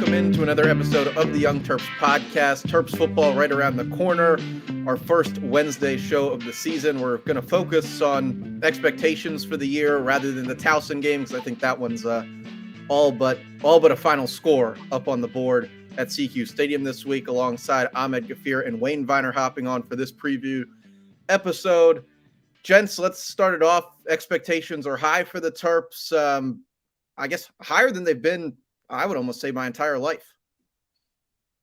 welcome into another episode of the Young Terps podcast. Terps football right around the corner. Our first Wednesday show of the season. We're going to focus on expectations for the year rather than the Towson game, because I think that one's all but a final score up on the board at CQ Stadium this week, alongside Ahmed Gafir and Wayne Viner hopping on for this preview episode. Gents, let's start it off. Expectations are high for the Terps. I guess higher than they've been, I would almost say, my entire life.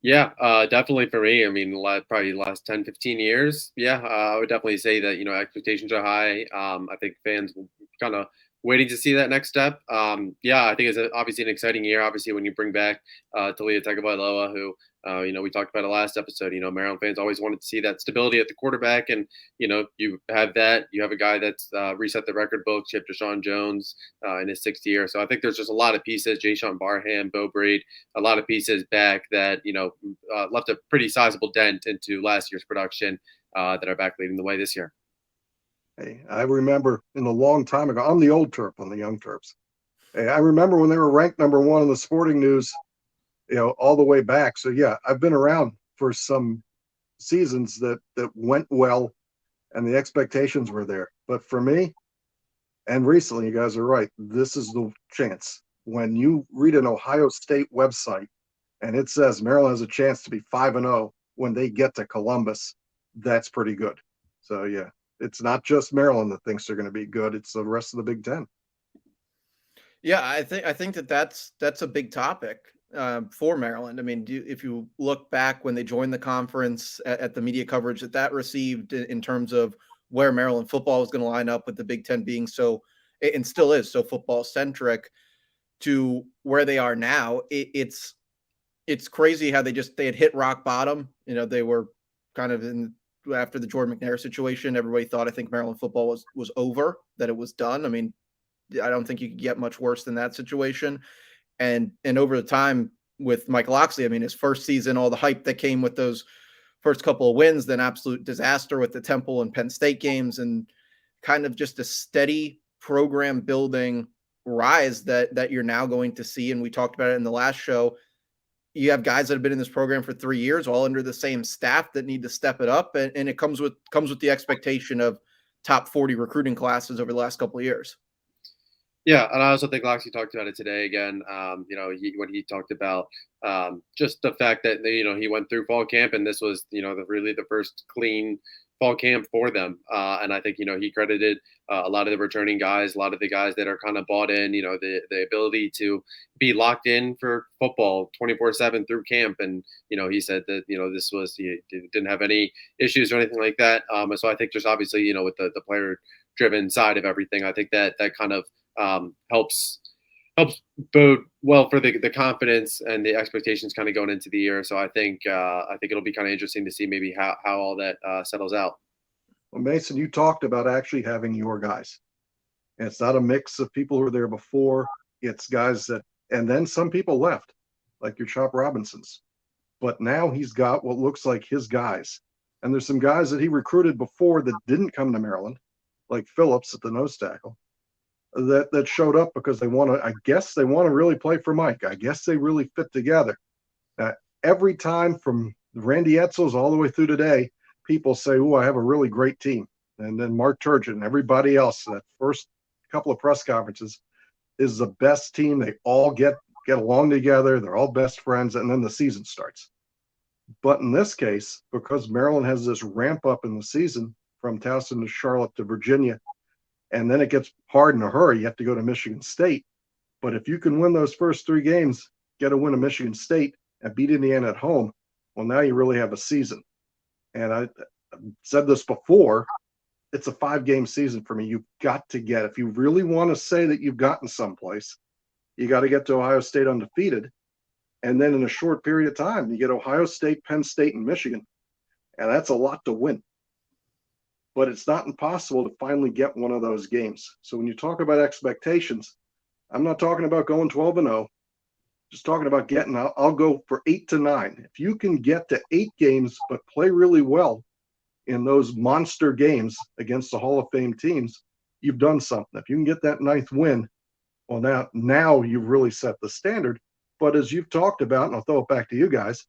Yeah, definitely for me. I mean, probably the last 10, 15 years. Yeah, I would definitely say that, expectations are high. I think fans will kind of waiting to see that next step. Yeah, I think it's obviously an exciting year. Obviously, when you bring back Talia Tagovailoa, who, we talked about it last episode, Maryland fans always wanted to see that stability at the quarterback. And, you have that. You have a guy that's reset the record books. You have Deshaun Jones in his sixth year. So I think there's just a lot of pieces, Jayshon Barham, Bo Braid, a lot of pieces back that, left a pretty sizable dent into last year's production that are back leading the way this year. Hey, I remember in a long time ago, I'm the old Terp on the Young Terps. Hey, I remember when they were ranked number one in the sporting news, all the way back. So yeah, I've been around for some seasons that went well and the expectations were there. But for me, and recently, you guys are right, this is the chance. When you read an Ohio State website and it says Maryland has a chance to be 5-0 when they get to Columbus, that's pretty good. So yeah. It's not just Maryland that thinks they're going to be good. It's the rest of the Big Ten. Yeah, I think that's a big topic for Maryland. I mean, if you look back when they joined the conference at the media coverage that received in terms of where Maryland football was going to line up, with the Big Ten being so, and still is so football centric, to where they are now, it's crazy how they had hit rock bottom. They were kind of after the Jordan McNair situation. Everybody thought, I think, Maryland football was over, that it was done. I mean, I don't think you could get much worse than that situation. And over the time with Michael Locksley, I mean, his first season, all the hype that came with those first couple of wins, then absolute disaster with the Temple and Penn State games, and kind of just a steady program building rise that you're now going to see. And we talked about it in the last show. You have guys that have been in this program for 3 years, all under the same staff, that need to step it up. And it comes with the expectation of top 40 recruiting classes over the last couple of years. Yeah, and I also think Loxley talked about it today again. When he talked about just the fact that he went through fall camp, and this was really the first clean fall camp for them. And I think he credited a lot of the returning guys, a lot of the guys that are kind of bought in. The ability to be locked in for football 24/7 through camp. And he said that this was, he didn't have any issues or anything like that. So I think just obviously with the player driven side of everything, I think that kind of helps bode well for the confidence and the expectations kind of going into the year. So I think it'll be kind of interesting to see maybe how all that settles out. Well, Mason, you talked about actually having your guys. And it's not a mix of people who were there before. It's guys that, and then some people left, like your Chop Robinsons. But now he's got what looks like his guys. And there's some guys that he recruited before that didn't come to Maryland, like Phillips at the nose tackle, that showed up because they want to really play for Mike. I guess they really fit together. Every time from Randy Edsels all the way through today, people say, "Oh, I have a really great team." And then Mark Turgeon and everybody else, that first couple of press conferences, is the best team. They all get along together. They're all best friends, and then the season starts. But in this case, because Maryland has this ramp up in the season from Towson to Charlotte to Virginia, and then it gets hard in a hurry. You have to go to Michigan State. But if you can win those first 3 games, get a win at Michigan State and beat Indiana at home, well, now you really have a season. And I said this before, it's a 5-game season for me. You've got to get, if you really want to say that you've gotten someplace, you got to get to Ohio State undefeated. And then in a short period of time, you get Ohio State, Penn State, and Michigan. And that's a lot to win. But it's not impossible to finally get one of those games. So when you talk about expectations, I'm not talking about going 12-0. Just talking about getting, I'll go for 8 to 9. If you can get to 8 games, but play really well in those monster games against the Hall of Fame teams, you've done something. If you can get that 9th win, well, now you've really set the standard. But as you've talked about, and I'll throw it back to you guys,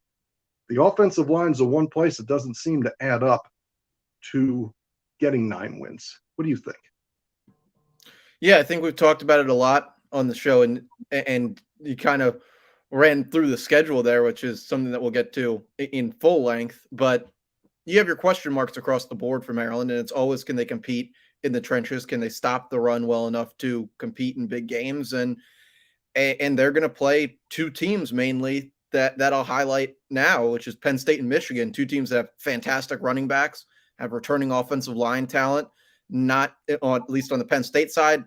the offensive line's the one place that doesn't seem to add up to getting 9 wins. What do you think? Yeah, I think we've talked about it a lot on the show, and you kind of ran through the schedule there, which is something that we'll get to in full length. But you have your question marks across the board for Maryland, and it's always, can they compete in the trenches? Can they stop the run well enough to compete in big games? And they're going to play two teams mainly that I'll highlight now, which is Penn State and Michigan, two teams that have fantastic running backs, have returning offensive line talent. Not on, at least on the Penn State side,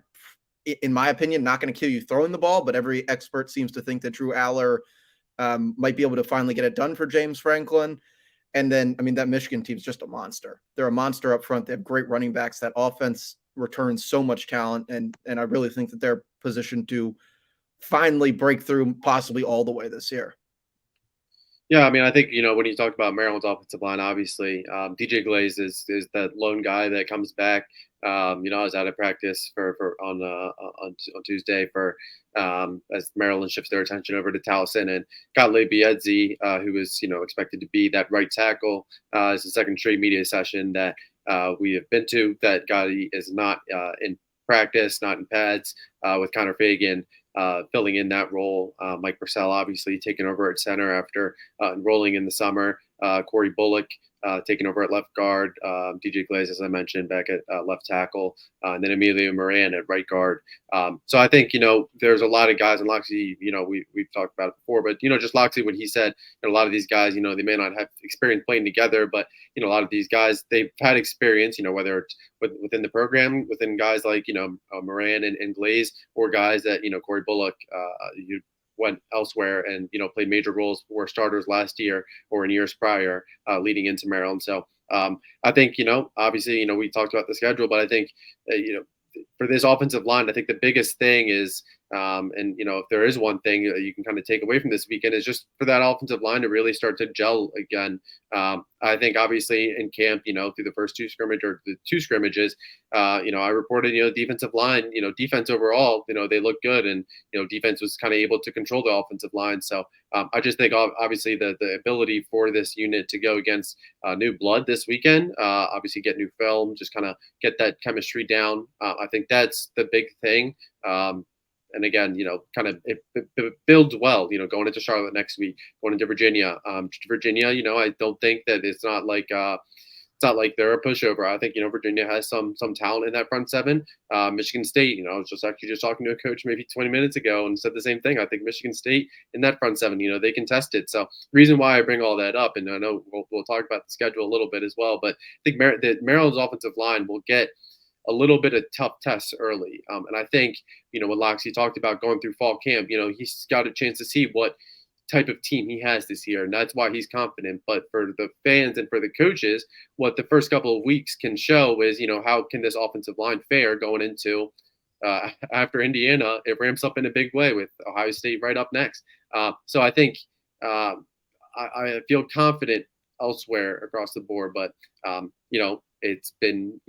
in my opinion, not going to kill you throwing the ball, but every expert seems to think that Drew Aller might be able to finally get it done for James Franklin. And then, I mean, that Michigan team's just a monster. They're a monster up front. They have great running backs. That offense returns so much talent, and I really think that they're positioned to finally break through, possibly all the way this year. Yeah, I mean, I think when you talk about Maryland's offensive line, obviously DJ Glaze is that lone guy that comes back. I was out of practice for on Tuesday for as Maryland shifts their attention over to Towson, and Gottlieb Biedzy, who is expected to be that right tackle. It's the second straight media session that we have been to that Gotti is not in practice, not in pads, with Connor Fagan filling in that role. Mike Purcell obviously taking over at center after enrolling in the summer. Corey Bullock taking over at left guard. DJ Glaze, as I mentioned, back at left tackle. And then Emilio Moran at right guard. So I think, there's a lot of guys, and Loxley, we've talked about it before, but, just Loxley, when he said a lot of these guys, they may not have experience playing together, but, a lot of these guys, they've had experience, whether it's within the program, within guys like, Moran and Glaze, or guys that, Corey Bullock, you went elsewhere and played major roles for starters last year or in years prior, leading into Maryland. So I think obviously we talked about the schedule, but I think for this offensive line, I think the biggest thing is, and if there is one thing that you can kind of take away from this weekend, is just for that offensive line to really start to gel again. I think obviously in camp, through the first two scrimmages, I reported, defensive line, defense overall, they look good, and defense was kind of able to control the offensive line. So I just think obviously the ability for this unit to go against new blood this weekend, obviously get new film, just kind of get that chemistry down. I think that's the big thing. And again, kind of it builds well, going into Charlotte next week, going into Virginia. Virginia, I don't think that it's not like they're a pushover. I think Virginia has some talent in that front seven. Michigan State, I was just talking to a coach maybe 20 minutes ago and said the same thing. I think Michigan State in that front seven, they can test it. So reason why I bring all that up, and I know we'll talk about the schedule a little bit as well, but I think Maryland's offensive line will get a little bit of tough tests early. And I think, when Loxley talked about going through fall camp, he's got a chance to see what type of team he has this year, and that's why he's confident. But for the fans and for the coaches, what the first couple of weeks can show is, how can this offensive line fare going into after Indiana, it ramps up in a big way with Ohio State right up next. So I think I feel confident elsewhere across the board, but it's been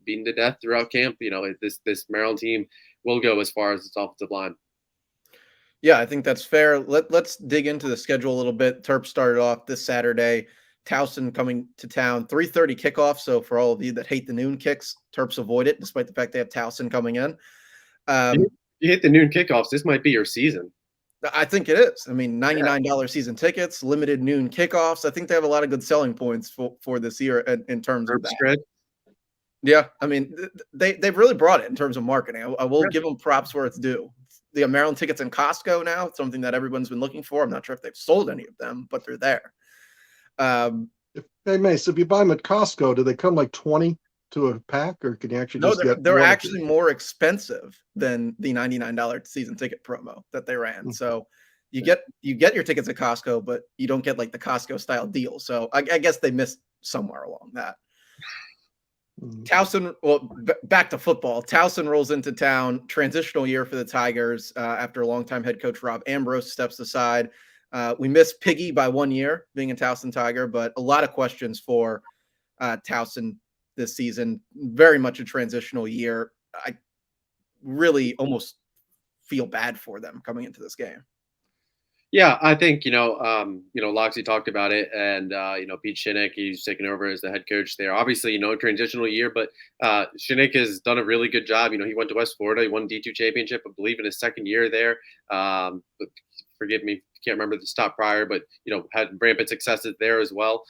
beaten to death throughout camp. This Maryland team will go as far as its offensive line. Yeah, I think that's fair. Let's dig into the schedule a little bit. Terps started off this Saturday. Towson coming to town, 3:30 kickoff. So for all of you that hate the noon kicks, Terps avoid it, despite the fact they have Towson coming in. You hit the noon kickoffs, this might be your season. I think it is. I mean, $99 season tickets, limited noon kickoffs. I think they have a lot of good selling points for this year in terms of that. Spread. Yeah, I mean, they've really brought it in terms of marketing. I will give them props where it's due. They have Maryland tickets in Costco now, something that everyone's been looking for. I'm not sure if they've sold any of them, but they're there. Hey, Mace, if you buy them at Costco, do they come like 20 to a pack, or can you actually just get? They're actually more expensive than the $99 season ticket promo that they ran. So you get your tickets at Costco, but you don't get like the Costco style deal. So I guess they missed somewhere along that. Towson, well, back to football. Towson rolls into town. Transitional year for the Tigers after longtime head coach Rob Ambrose steps aside. We missed Piggy by 1 year being a Towson Tiger, but a lot of questions for Towson this season. Very much a transitional year. I really almost feel bad for them coming into this game. Yeah, I think Loxley talked about it, and Pete Shinnick, he's taken over as the head coach there. Obviously, transitional year, but Shinnick has done a really good job. He went to West Florida, he won D2 championship, I believe, in his second year there. But forgive me, can't remember the stop prior, but had rampant successes there as well.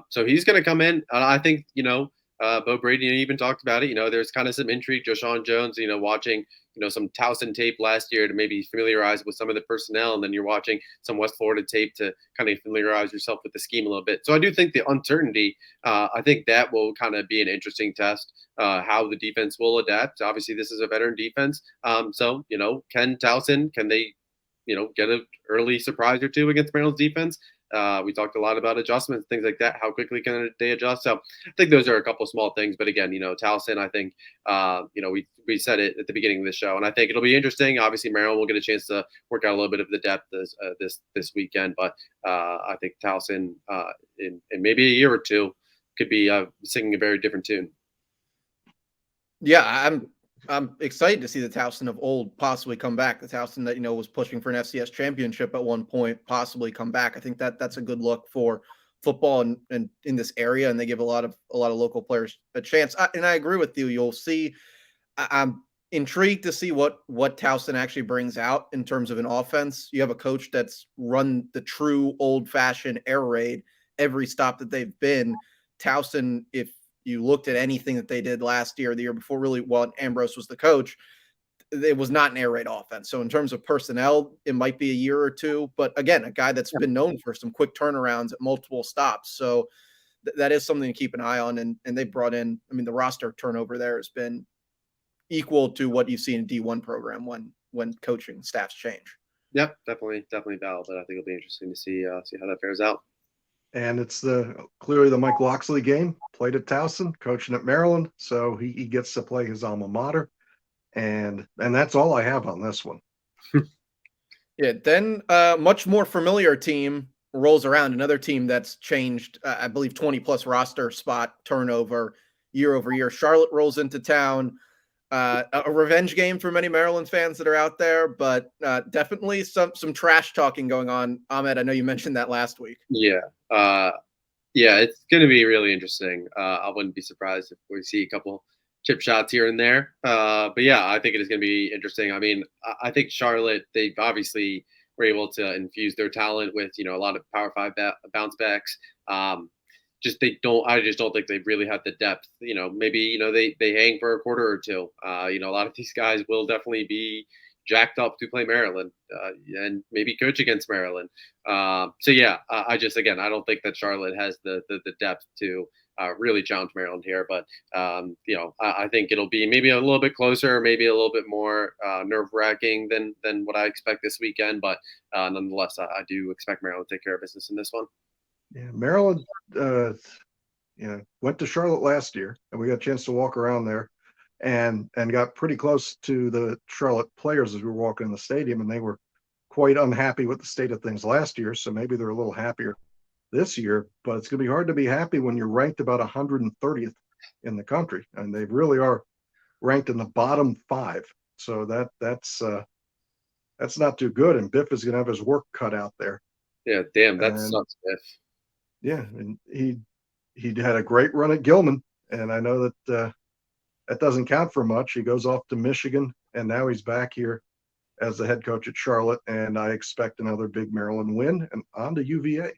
So he's going to come in, and I think Bo Brady even talked about it. There's kind of some intrigue. Joshawn Jones, watching some Towson tape last year to maybe familiarize with some of the personnel, and then you're watching some West Florida tape to kind of familiarize yourself with the scheme a little bit. So I do think the uncertainty, I think that will kind of be an interesting test, how the defense will adapt. Obviously, this is a veteran defense. So can Towson, can they get an early surprise or two against Maryland's defense? We talked a lot about adjustments, things like that. How quickly can they adjust? So I think those are a couple small things. But again, Towson, I think, we said it at the beginning of the show, and I think it'll be interesting. Obviously, Maryland will get a chance to work out a little bit of the depth this weekend. But I think Towson, in maybe a year or two, could be singing a very different tune. Yeah, I'm excited to see the Towson of old possibly come back. The Towson that was pushing for an FCS championship at one point possibly come back. I think that's a good look for football and in this area, and they give a lot of local players a chance. And I agree with you. You'll see. I'm intrigued to see what Towson actually brings out in terms of an offense. You have a coach that's run the true old fashioned air raid every stop that they've been. Towson, if you looked at anything that they did last year, the year before, really, while Ambrose was the coach, it was not an air raid offense. So in terms of personnel, it might be a year or two. But again, a guy that's been known for some quick turnarounds at multiple stops. So that is something to keep an eye on. And they brought in, I mean, the roster turnover there has been equal to what you see in a D1 program when coaching staffs change. Yep, definitely valid. But I think it'll be interesting to see how that fares out. And it's clearly the Mike Loxley game. Played at Towson, coaching at Maryland, so he gets to play his alma mater, and that's all I have on this one. Yeah, then much more familiar team rolls around. Another team that's changed, I believe, 20 plus roster spot turnover year over year. Charlotte rolls into town. A revenge game for many Maryland fans that are out there, but definitely some trash talking going on. Ahmed, I know you mentioned that last week. Yeah. Yeah, it's going to be really interesting. I wouldn't be surprised if we see a couple chip shots here and there. But yeah, I think it is going to be interesting. I mean, I think Charlotte, they obviously were able to infuse their talent with, a lot of Power 5 bounce backs. I just don't think they really have the depth. Maybe, they hang for a quarter or two. A lot of these guys will definitely be jacked up to play Maryland and maybe coach against Maryland. So yeah, I just, again, I don't think that Charlotte has the depth to really challenge Maryland here. But I think it'll be maybe a little bit closer, maybe a little bit more nerve wracking than what I expect this weekend. But nonetheless, I do expect Maryland to take care of business in this one. Yeah, Maryland, went to Charlotte last year, and we got a chance to walk around there, and got pretty close to the Charlotte players as we were walking in the stadium, and they were quite unhappy with the state of things last year. So maybe they're a little happier this year, but it's going to be hard to be happy when you're ranked about 130th in the country, and they really are ranked in the bottom 5. So that's not too good, and Biff is going to have his work cut out there. Yeah, damn, that sucks, Biff. Yeah, and he had a great run at Gilman, and I know that that doesn't count for much. He goes off to Michigan, and now he's back here as the head coach at Charlotte, and I expect another big Maryland win and on to UVA.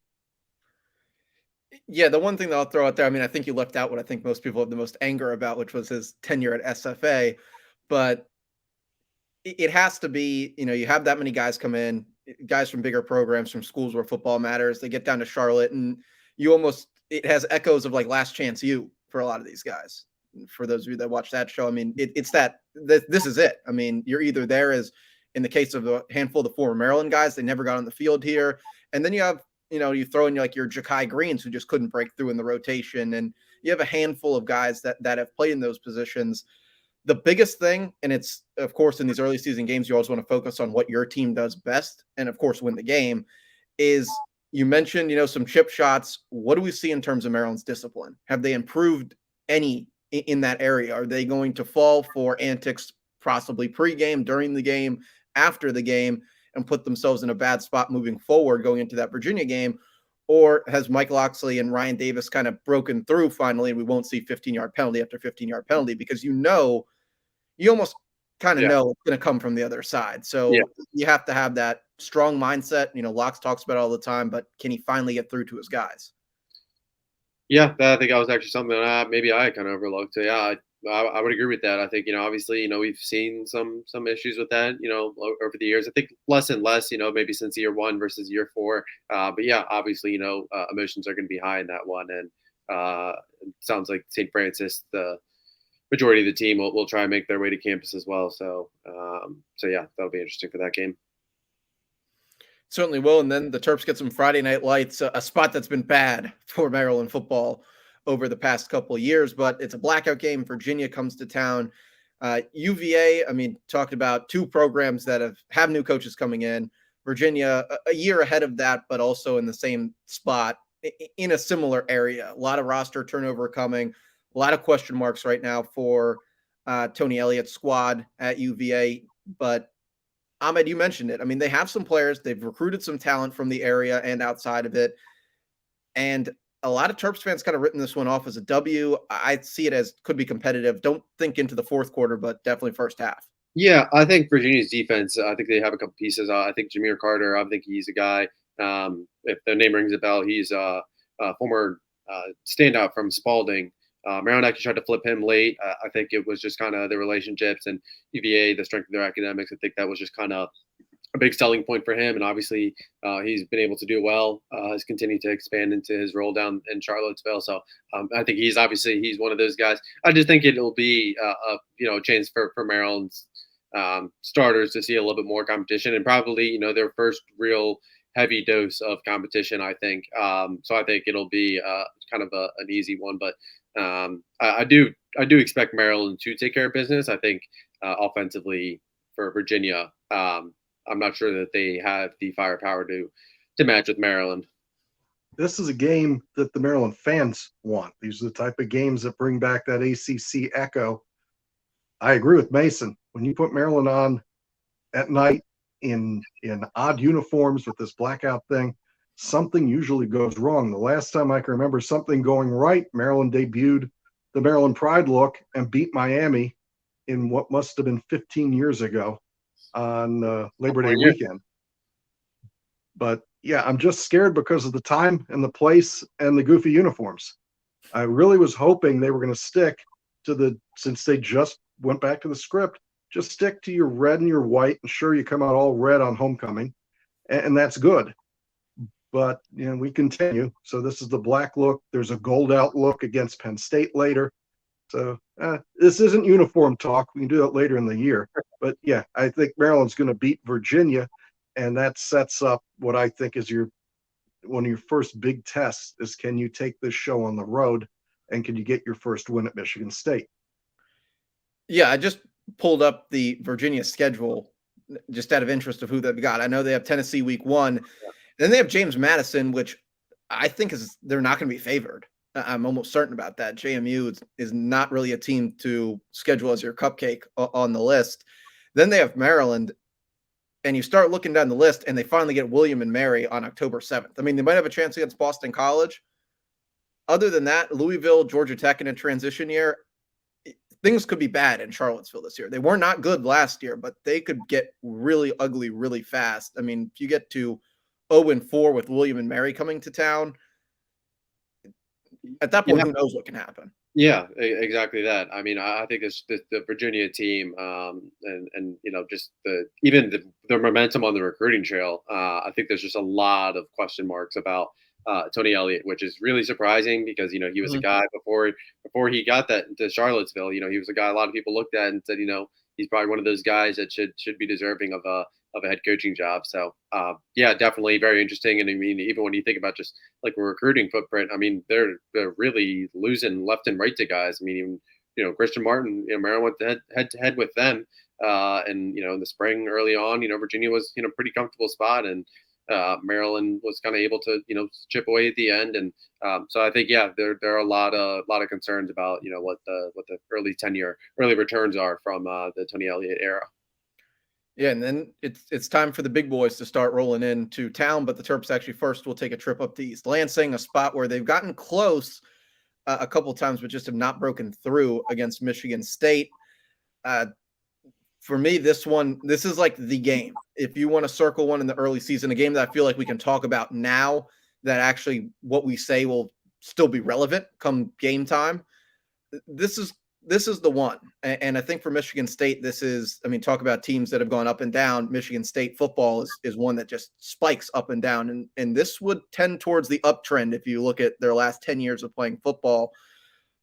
Yeah, the one thing that I'll throw out there, I mean, I think you left out what I think most people have the most anger about, which was his tenure at SFA. But it has to be, you have that many guys come in, guys from bigger programs, from schools where football matters. They get down to Charlotte, and it has echoes of like Last Chance U for a lot of these guys. For those of you that watch that show, I mean, it's this is it. I mean, you're either there as in the case of a handful of the former Maryland guys, they never got on the field here. And then you have, you throw in like your Ja'Kai Greens who just couldn't break through in the rotation. And you have a handful of guys that have played in those positions. The biggest thing, and it's of course in these early season games, you always want to focus on what your team does best and of course win the game, is you mentioned, some chip shots. What do we see in terms of Maryland's discipline? Have they improved any in that area? Are they going to fall for antics possibly pre-game, during the game, after the game? and put themselves in a bad spot moving forward going into that Virginia game? Or has Mike Loxley and Ryan Davis kind of broken through finally, and we won't see 15-yard penalty after 15-yard penalty? Because you almost kind of Yeah. know it's going to come from the other side. Yeah. So you have to have that strong mindset. Locks talks about it all the time, but can he finally get through to his guys? Yeah, that I think that was actually something that maybe I kind of overlooked. So yeah, I would agree with that. I think obviously we've seen some issues with that over the years. I think less and less maybe since year one versus year four. But yeah, obviously emotions are going to be high in that one, and it sounds like St. Francis, the majority of the team, will try and make their way to campus as well. So yeah, that'll be interesting for that game. Certainly will. And then the Terps get some Friday night lights, a spot that's been bad for Maryland football over the past couple of years, but it's a blackout game. Virginia comes to town. UVA, I mean, talked about two programs that have new coaches coming in. Virginia, a year ahead of that, but also in the same spot in a similar area. A lot of roster turnover coming, a lot of question marks right now for Tony Elliott's squad at UVA. But Ahmed, you mentioned it. I mean, they have some players. They've recruited some talent from the area and outside of it. And a lot of Terps fans kind of written this one off as a W. I see it as could be competitive. Don't think into the fourth quarter, but definitely first half. Yeah, I think Virginia's defense. I think they have a couple pieces. I think Jameer Carter. I think he's a guy. If the name rings a bell, he's a former standout from Spalding. Maryland actually tried to flip him late. I think it was just kind of the relationships and UVA, the strength of their academics. I think that was just kind of a big selling point for him, and obviously he's been able to do well. Has continued to expand into his role down in Charlottesville. So I think he's one of those guys. I just think it'll be a chance for Maryland's starters to see a little bit more competition, and probably their first real heavy dose of competition. I think so. I think it'll be kind of an easy one, but I do expect Maryland to take care of business. I think offensively for Virginia. I'm not sure that they have the firepower to match with Maryland. This is a game that the Maryland fans want. These are the type of games that bring back that ACC echo. I agree with Mason. When you put Maryland on at night in odd uniforms with this blackout thing, something usually goes wrong. The last time I can remember something going right, Maryland debuted the Maryland Pride look and beat Miami in what must have been 15 years ago on Labor Day weekend. But yeah, I'm just scared because of the time and the place and the goofy uniforms. I really was hoping they were going to stick to since they just went back to the script, just stick to your red and your white, and sure, you come out all red on homecoming, and that's good. But we continue. So this is the black look. There's a gold out look against Penn State later. So this isn't uniform talk. We can do that later in the year. But yeah, I think Maryland's going to beat Virginia, and that sets up what I think is one of your first big tests is, can you take this show on the road, and can you get your first win at Michigan State? Yeah, I just pulled up the Virginia schedule just out of interest of who they've got. I know they have Tennessee week 1. Then they have James Madison, which I think they're not going to be favored. I'm almost certain about that. JMU is not really a team to schedule as your cupcake on the list. Then they have Maryland, and you start looking down the list, and they finally get William and Mary on October 7th. I mean, they might have a chance against Boston College. Other than that, Louisville, Georgia Tech in a transition year, things could be bad in Charlottesville this year. They were not good last year, but they could get really ugly really fast. I mean, if you get to 0-4 with William and Mary coming to town, at that point, who knows what can happen? Yeah, exactly that. I mean, I think it's the Virginia team, and just the momentum on the recruiting trail. I think there's just a lot of question marks about Tony Elliott, which is really surprising because he was a guy before he got that to Charlottesville. He was a guy a lot of people looked at and said, he's probably one of those guys that should be deserving of a head coaching job. So yeah, definitely very interesting. And I mean, even when you think about just like a recruiting footprint, I mean, they're really losing left and right to guys. I mean, even Christian Martin, Maryland went head to head with them, and in the spring early on, Virginia was pretty comfortable spot, and Maryland was kind of able to chip away at the end. And so I think there are a lot of concerns about what the early returns are from the Tony Elliott era. Yeah, and then it's time for the big boys to start rolling into town, but the Terps actually first will take a trip up to East Lansing, a spot where they've gotten close a couple times, but just have not broken through against Michigan State. Uh, for me, this is like the game. If you want to circle one in the early season, a game that I feel like we can talk about now, that actually what we say will still be relevant come game time. This is this is the one. And I think for Michigan State, this is, I mean, talk about teams that have gone up and down. Michigan State football is one that just spikes up and down. And this would tend towards the uptrend if you look at their last 10 years of playing football.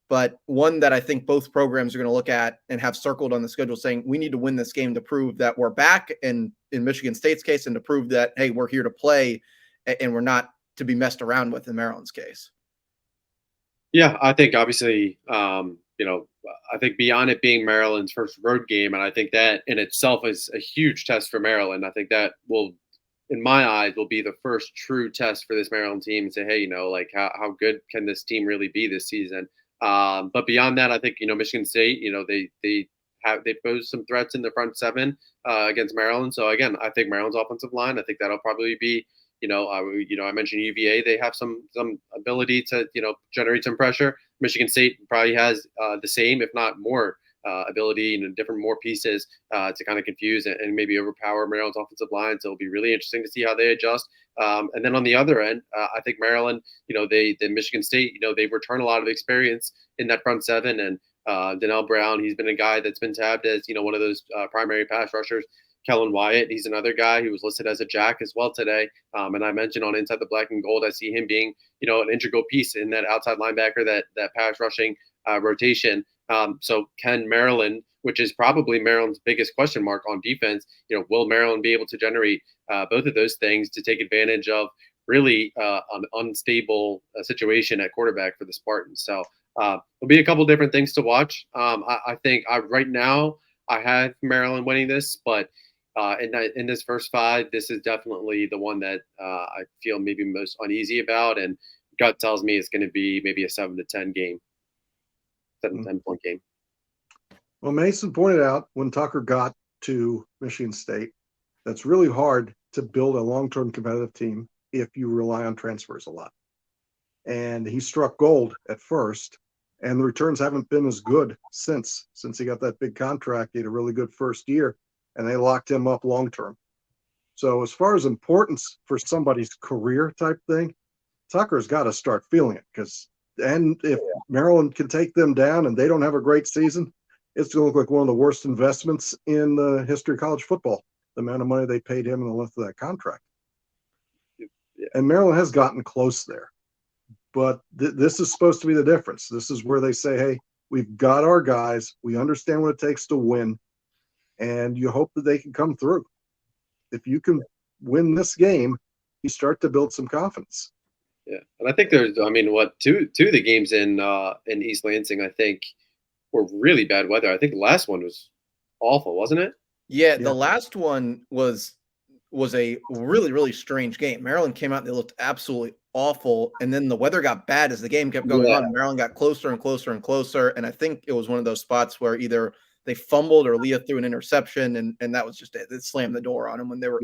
But one that I think both programs are going to look at and have circled on the schedule saying we need to win this game to prove that we're back, and in Michigan State's case, and to prove that, hey, we're here to play and we're not to be messed around with in Maryland's case. Yeah, I think obviously, I think beyond it being Maryland's first road game, and I think that in itself is a huge test for Maryland. I think that will, in my eyes, will be the first true test for this Maryland team and say, hey, like how good can this team really be this season? But beyond that, I think Michigan State, they pose some threats in the front seven against Maryland. So again, I think Maryland's offensive line, I think that'll probably be I mentioned UVA. They have some ability to generate some pressure. Michigan State probably has the same, if not more, ability and different more pieces to kind of confuse and maybe overpower Maryland's offensive line. So it'll be really interesting to see how they adjust. And then on the other end, I think Maryland, the Michigan State, they've returned a lot of experience in that front seven. And Donnell Brown, he's been a guy that's been tabbed as one of those primary pass rushers. Kellen Wyatt, he's another guy who was listed as a jack as well today. And I mentioned on Inside the Black and Gold, I see him being, an integral piece in that outside linebacker, that pass rushing rotation. So can Maryland, which is probably Maryland's biggest question mark on defense, will Maryland be able to generate both of those things to take advantage of really an unstable situation at quarterback for the Spartans? So there'll be a couple different things to watch. I think right now I have Maryland winning this, but in this first five, this is definitely the one that I feel maybe most uneasy about, and gut tells me it's going to be maybe a 7-10 game, 7-10 point game. Well, Mason pointed out when Tucker got to Michigan State, that's really hard to build a long-term competitive team if you rely on transfers a lot. And he struck gold at first, and the returns haven't been as good since he got that big contract. He had a really good first year, and they locked him up long-term. So as far as importance for somebody's career type thing, Tucker's got to start feeling it, and if Maryland can take them down and they don't have a great season, it's going to look like one of the worst investments in the history of college football, the amount of money they paid him and the length of that contract. Yeah. And Maryland has gotten close there. But this is supposed to be the difference. This is where they say, hey, we've got our guys. We understand what it takes to win. And you hope that they can come through. If you can win this game, you start to build some confidence. Yeah, and I think there's, two of the games in East Lansing, I think, were really bad weather. I think the last one was awful, wasn't it? Yeah, the last one was a really, really strange game. Maryland came out and they looked absolutely awful, and then the weather got bad as the game kept going on. Maryland got closer and closer and closer, and I think it was one of those spots where either they fumbled or Leah threw an interception, and that was just it. It slammed the door on them when they were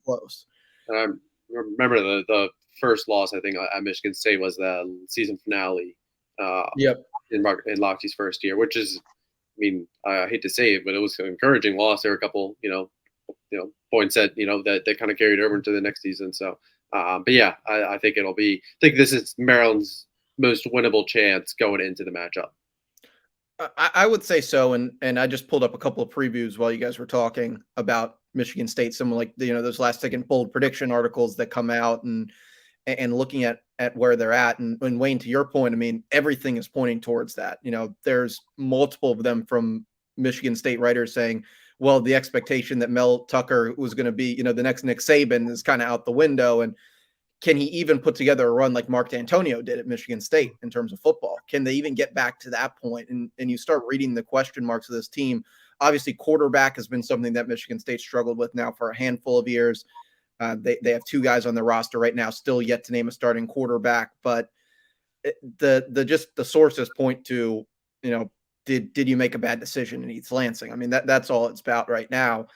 close. I remember the first loss, I think, at Michigan State was the season finale. Yep. In Loxley's first year, which is, I hate to say it, but it was an encouraging loss. There were a couple, points that that kind of carried over into the next season. So, but yeah, I think I think this is Maryland's most winnable chance going into the matchup. I would say so, and I just pulled up a couple of previews while you guys were talking about Michigan State. Some like those last second bold prediction articles that come out and looking at where they're at. And Wayne, to your point, everything is pointing towards that. There's multiple of them from Michigan State writers saying, well, the expectation that Mel Tucker was going to be, the next Nick Saban is kind of out the window. And can he even put together a run like Mark D'Antonio did at Michigan State in terms of football? Can they even get back to that point? And you start reading the question marks of this team. Obviously, quarterback has been something that Michigan State struggled with now for a handful of years. They have two guys on their roster right now, still yet to name a starting quarterback. But the sources point to, did you make a bad decision in East Lansing? That's all it's about right now.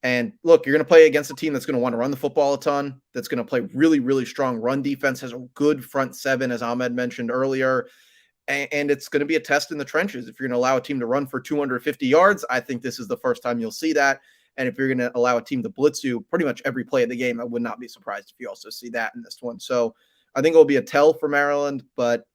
And look, you're going to play against a team that's going to want to run the football a ton, that's going to play really, really strong run defense, has a good front seven, as Ahmed mentioned earlier. And it's going to be a test in the trenches. If you're going to allow a team to run for 250 yards, I think this is the first time you'll see that. And if you're going to allow a team to blitz you pretty much every play of the game, I would not be surprised if you also see that in this one. So I think it'll be a tell for Maryland, but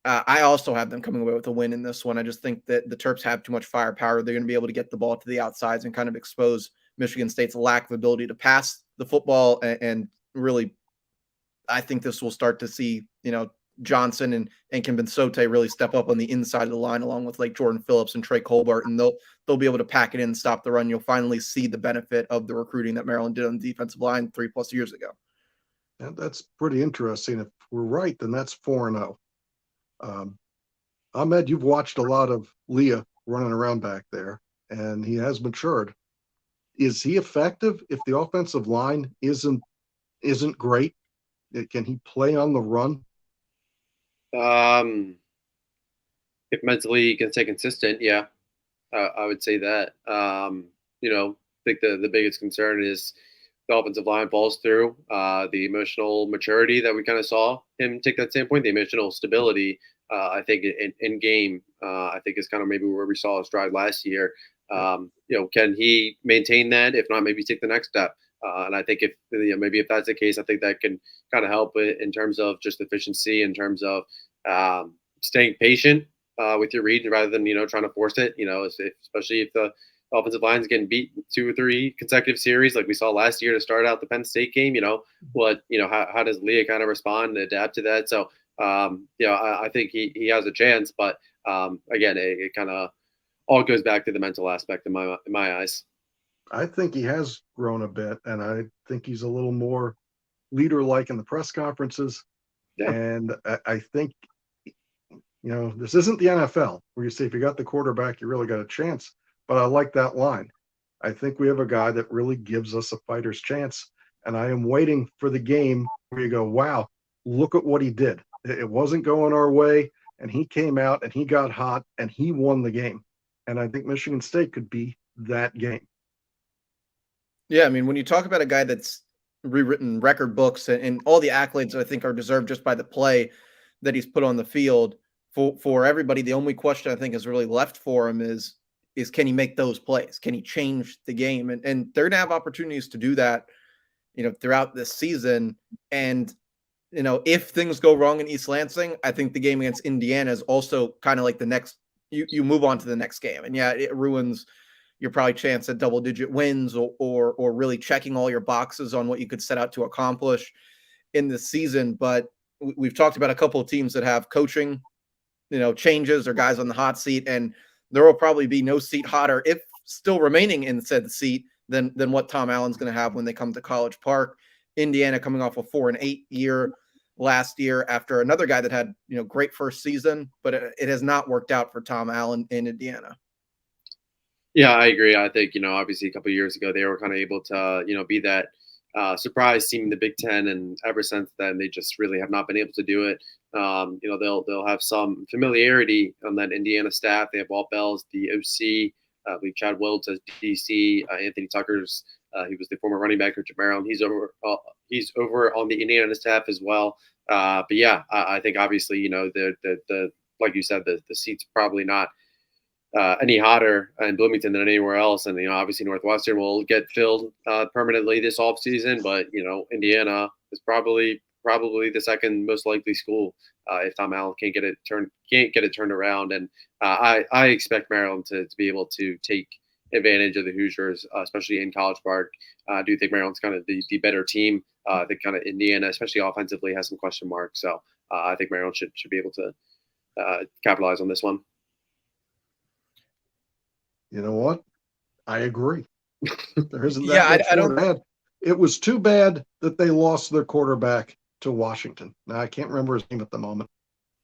I also have them coming away with a win in this one. I just think that the Terps have too much firepower. They're going to be able to get the ball to the outsides and kind of expose Michigan State's lack of ability to pass the football. And really, I think this will start to see, Johnson and Kimbin Sote really step up on the inside of the line, along with like Jordan Phillips and Trey Colbert, and they'll be able to pack it in and stop the run. You'll finally see the benefit of the recruiting that Maryland did on the defensive line 3+ years ago. And that's pretty interesting. If we're right, then that's 4-0. Ahmed, you've watched a lot of Leah running around back there, and he has matured. Is he effective if the offensive line isn't great? Can he play on the run? If mentally he can stay consistent, yeah, I would say that. I think the biggest concern is the offensive line falls through. The emotional maturity that we kind of saw him take that standpoint, the emotional stability, I think in game, I think is kind of maybe where we saw his drive last year. Can he maintain that? If not, maybe take the next step. And I think if maybe if that's the case, I think that can kind of help in terms of just efficiency, in terms of staying patient with your read rather than trying to force it. Especially if the offensive line is getting beat 2 or 3 consecutive series like we saw last year to start out the Penn State game. How does Leah kind of respond and adapt to that? So I think he has a chance, but again, it kind of all goes back to the mental aspect in my eyes. I think he has grown a bit, and I think he's a little more leader-like in the press conferences. Yeah. And I think, this isn't the NFL where you say if you got the quarterback, you really got a chance. But I like that line. I think we have a guy that really gives us a fighter's chance. And I am waiting for the game where you go, wow, look at what he did. It wasn't going our way, and he came out and he got hot and he won the game. And I think Michigan State could be that game. Yeah, I mean, when you talk about a guy that's rewritten record books and all the accolades I think are deserved just by the play that he's put on the field for everybody, the only question I think is really left for him is can he make those plays? Can he change the game? And they're gonna have opportunities to do that, throughout this season. And if things go wrong in East Lansing, I think the game against Indiana is also kind of like the next. You move on to the next game, and yeah, it ruins your probably chance at double-digit wins or really checking all your boxes on what you could set out to accomplish in the season. But we've talked about a couple of teams that have coaching, changes or guys on the hot seat, and there will probably be no seat hotter if still remaining in said seat than what Tom Allen's going to have when they come to College Park. Indiana coming off a 4-8 year last year after another guy that had great first season, but it has not worked out for Tom Allen in Indiana. Yeah, I agree. I think obviously a couple of years ago they were kind of able to be that surprise team in the Big Ten, and ever since then they just really have not been able to do it. They'll have some familiarity on that Indiana staff. They have Walt Bell's the OC. I believe Chad Wilds as DC. Anthony Tucker's he was the former running back coach at Maryland. He's over on the Indiana staff as well. But yeah, I think obviously the like you said the seat's probably not any hotter in Bloomington than anywhere else. And, obviously Northwestern will get filled permanently this offseason, but, Indiana is probably the second most likely school if Tom Allen can't get it turned around. And I expect Maryland to be able to take advantage of the Hoosiers, especially in College Park. I do think Maryland's kind of the better team. I think kind of Indiana, especially offensively, has some question marks. So I think Maryland should be able to capitalize on this one. You know what? I agree. There isn't that Yeah, much I more don't. to add. It was too bad that they lost their quarterback to Washington. Now, I can't remember his name at the moment,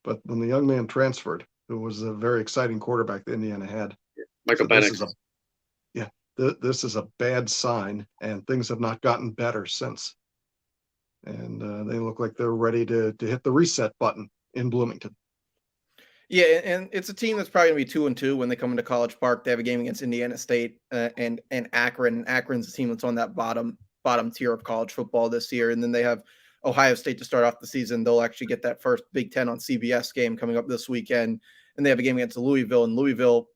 but when the young man transferred, it was a very exciting quarterback that Indiana had. Michael So Penix. This is a bad sign, and things have not gotten better since. And they look like they're ready to hit the reset button in Bloomington. Yeah, and it's a team that's probably gonna be 2-2 when they come into College Park. They have a game against Indiana State and Akron. Akron's a team that's on that bottom tier of college football this year, and then they have Ohio State to start off the season. They'll actually get that first Big Ten on CBS game coming up this weekend, and they have a game against Louisville. And Louisville,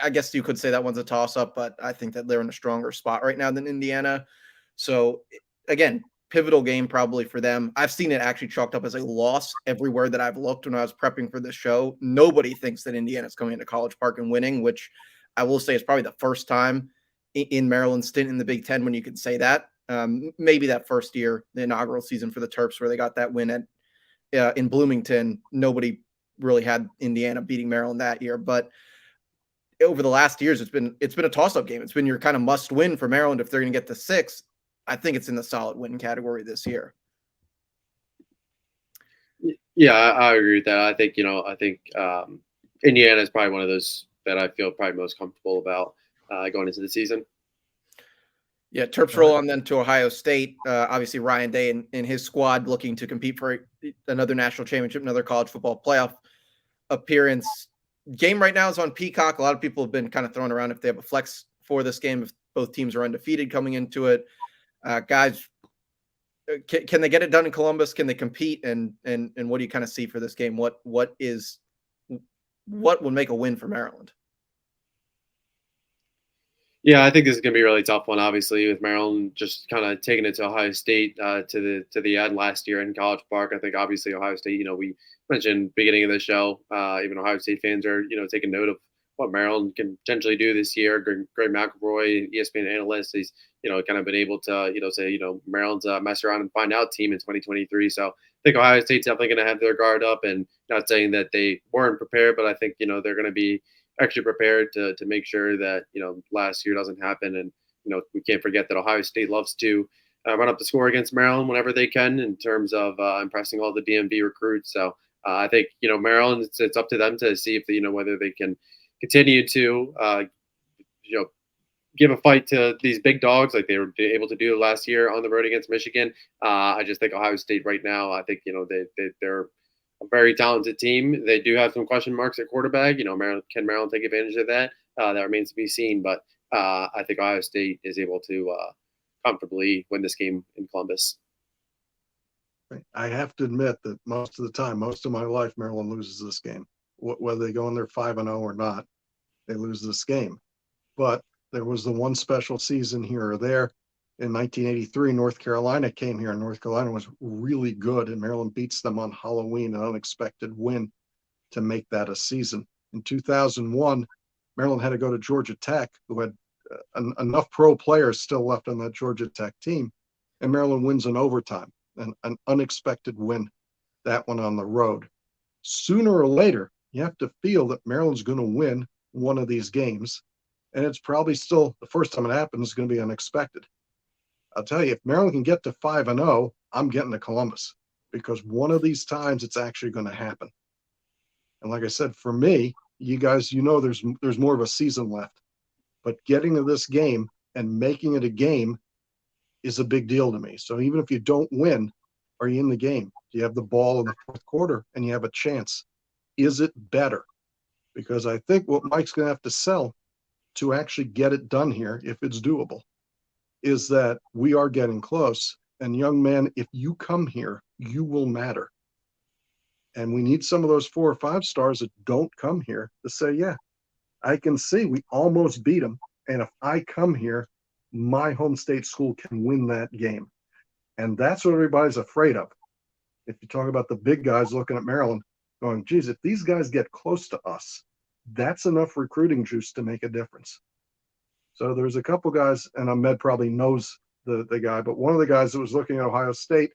I guess you could say that one's a toss up, but I think that they're in a stronger spot right now than Indiana. So again, pivotal game probably for them. I've seen it actually chalked up as a loss everywhere that I've looked when I was prepping for this show. Nobody thinks that Indiana's coming into College Park and winning, which I will say is probably the first time in Maryland's stint in the Big Ten when you can say that. Maybe that first year, the inaugural season for the Terps, where they got that win at in Bloomington. Nobody really had Indiana beating Maryland that year, but over the last years, it's been a toss up game. It's been your kind of must win for Maryland if they're going to get to 6. I think it's in the solid win category this year. Yeah, I agree with that. I think Indiana is probably one of those that I feel probably most comfortable about going into the season. Yeah, Terps roll on then to Ohio State. Obviously, Ryan Day and his squad looking to compete for another national championship, another college football playoff appearance. Game right now is on Peacock. A lot of people have been kind of throwing around if they have a flex for this game, if both teams are undefeated coming into it. Guys, can they get it done in Columbus? Can they compete? And what do you kind of see for this game? What will make a win for Maryland? Yeah, I think this is going to be a really tough one. Obviously, with Maryland just kind of taking it to Ohio State to the end last year in College Park. I think obviously Ohio State. We mentioned beginning of the show. Even Ohio State fans are taking note of what Maryland can potentially do this year. Greg McElroy, ESPN analyst, he's kind of been able to say Maryland's a mess around and find out team in 2023. So I think Ohio State's definitely going to have their guard up, and not saying that they weren't prepared, but I think they're going to be actually prepared to make sure that last year doesn't happen. And we can't forget that Ohio State loves to run up the score against Maryland whenever they can in terms of impressing all the DMV recruits. So I think Maryland, it's up to them to see if whether they can continue to give a fight to these big dogs like they were able to do last year on the road against Michigan. I just think Ohio State right now, I think they're a very talented team. They do have some question marks at quarterback. Can Maryland take advantage of that? That remains to be seen. But I think Ohio State is able to comfortably win this game in Columbus. I have to admit that most of the time, most of my life, Maryland loses this game. Whether they go in there 5-0 or not, they lose this game. But there was the one special season here or there. In 1983, North Carolina came here, and North Carolina was really good, and Maryland beats them on Halloween, an unexpected win to make that a season. In 2001, Maryland had to go to Georgia Tech, who had enough pro players still left on that Georgia Tech team, and Maryland wins in overtime, an unexpected win, that one on the road. Sooner or later, you have to feel that Maryland's going to win one of these games, and it's probably still the first time it happens is going to be unexpected. I'll tell you, if Maryland can get to 5-0, I'm getting to Columbus, because one of these times it's actually going to happen. And like I said, for me, you guys, there's more of a season left, but getting to this game and making it a game is a big deal to me. So even if you don't win, are you in the game? Do you have the ball in the fourth quarter and you have a chance? Is it better? Because I think what Mike's going to have to sell to actually get it done here, if it's doable, is that we are getting close. And young man, if you come here, you will matter. And we need some of those 4 or 5 stars that don't come here to say, yeah, I can see we almost beat them. And if I come here, my home state school can win that game. And that's what everybody's afraid of. If you talk about the big guys looking at Maryland going, geez, if these guys get close to us, that's enough recruiting juice to make a difference. So there's a couple guys, and Ahmed probably knows the guy, but one of the guys that was looking at Ohio State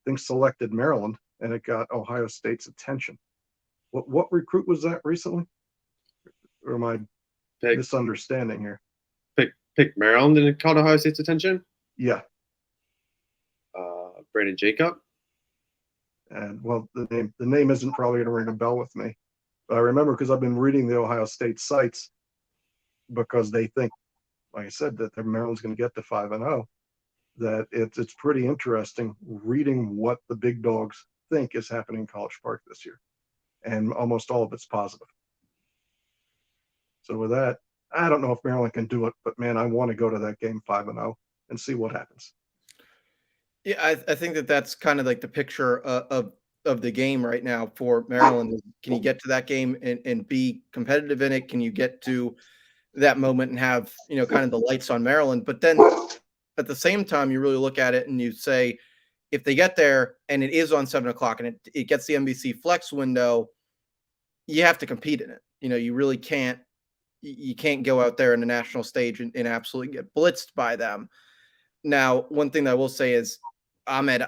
thinks selected Maryland, and it got Ohio State's attention. What recruit was that recently? Or am I misunderstanding here? Pick Maryland and it caught Ohio State's attention? Yeah. Brandon Jacob? And well, the name isn't probably going to ring a bell with me. But I remember because I've been reading the Ohio State sites, because they think, like I said, that Maryland's going to get to 5-0, that it's pretty interesting reading what the big dogs think is happening in College Park this year. and almost all of it's positive. So with that, I don't know if Maryland can do it, but man, I want to go to that game 5-0 and see what happens. Yeah, I think that that's kind of like the picture of the game right now for Maryland. Can you get to that game and be competitive in it? Can you get to that moment and have, kind of the lights on Maryland? But then at the same time, you really look at it and you say, if they get there and it is on 7 o'clock and it gets the NBC Flex window, you have to compete in it. You really can't. You can't go out there in the national stage and absolutely get blitzed by them. Now, one thing that I will say is, Ahmed,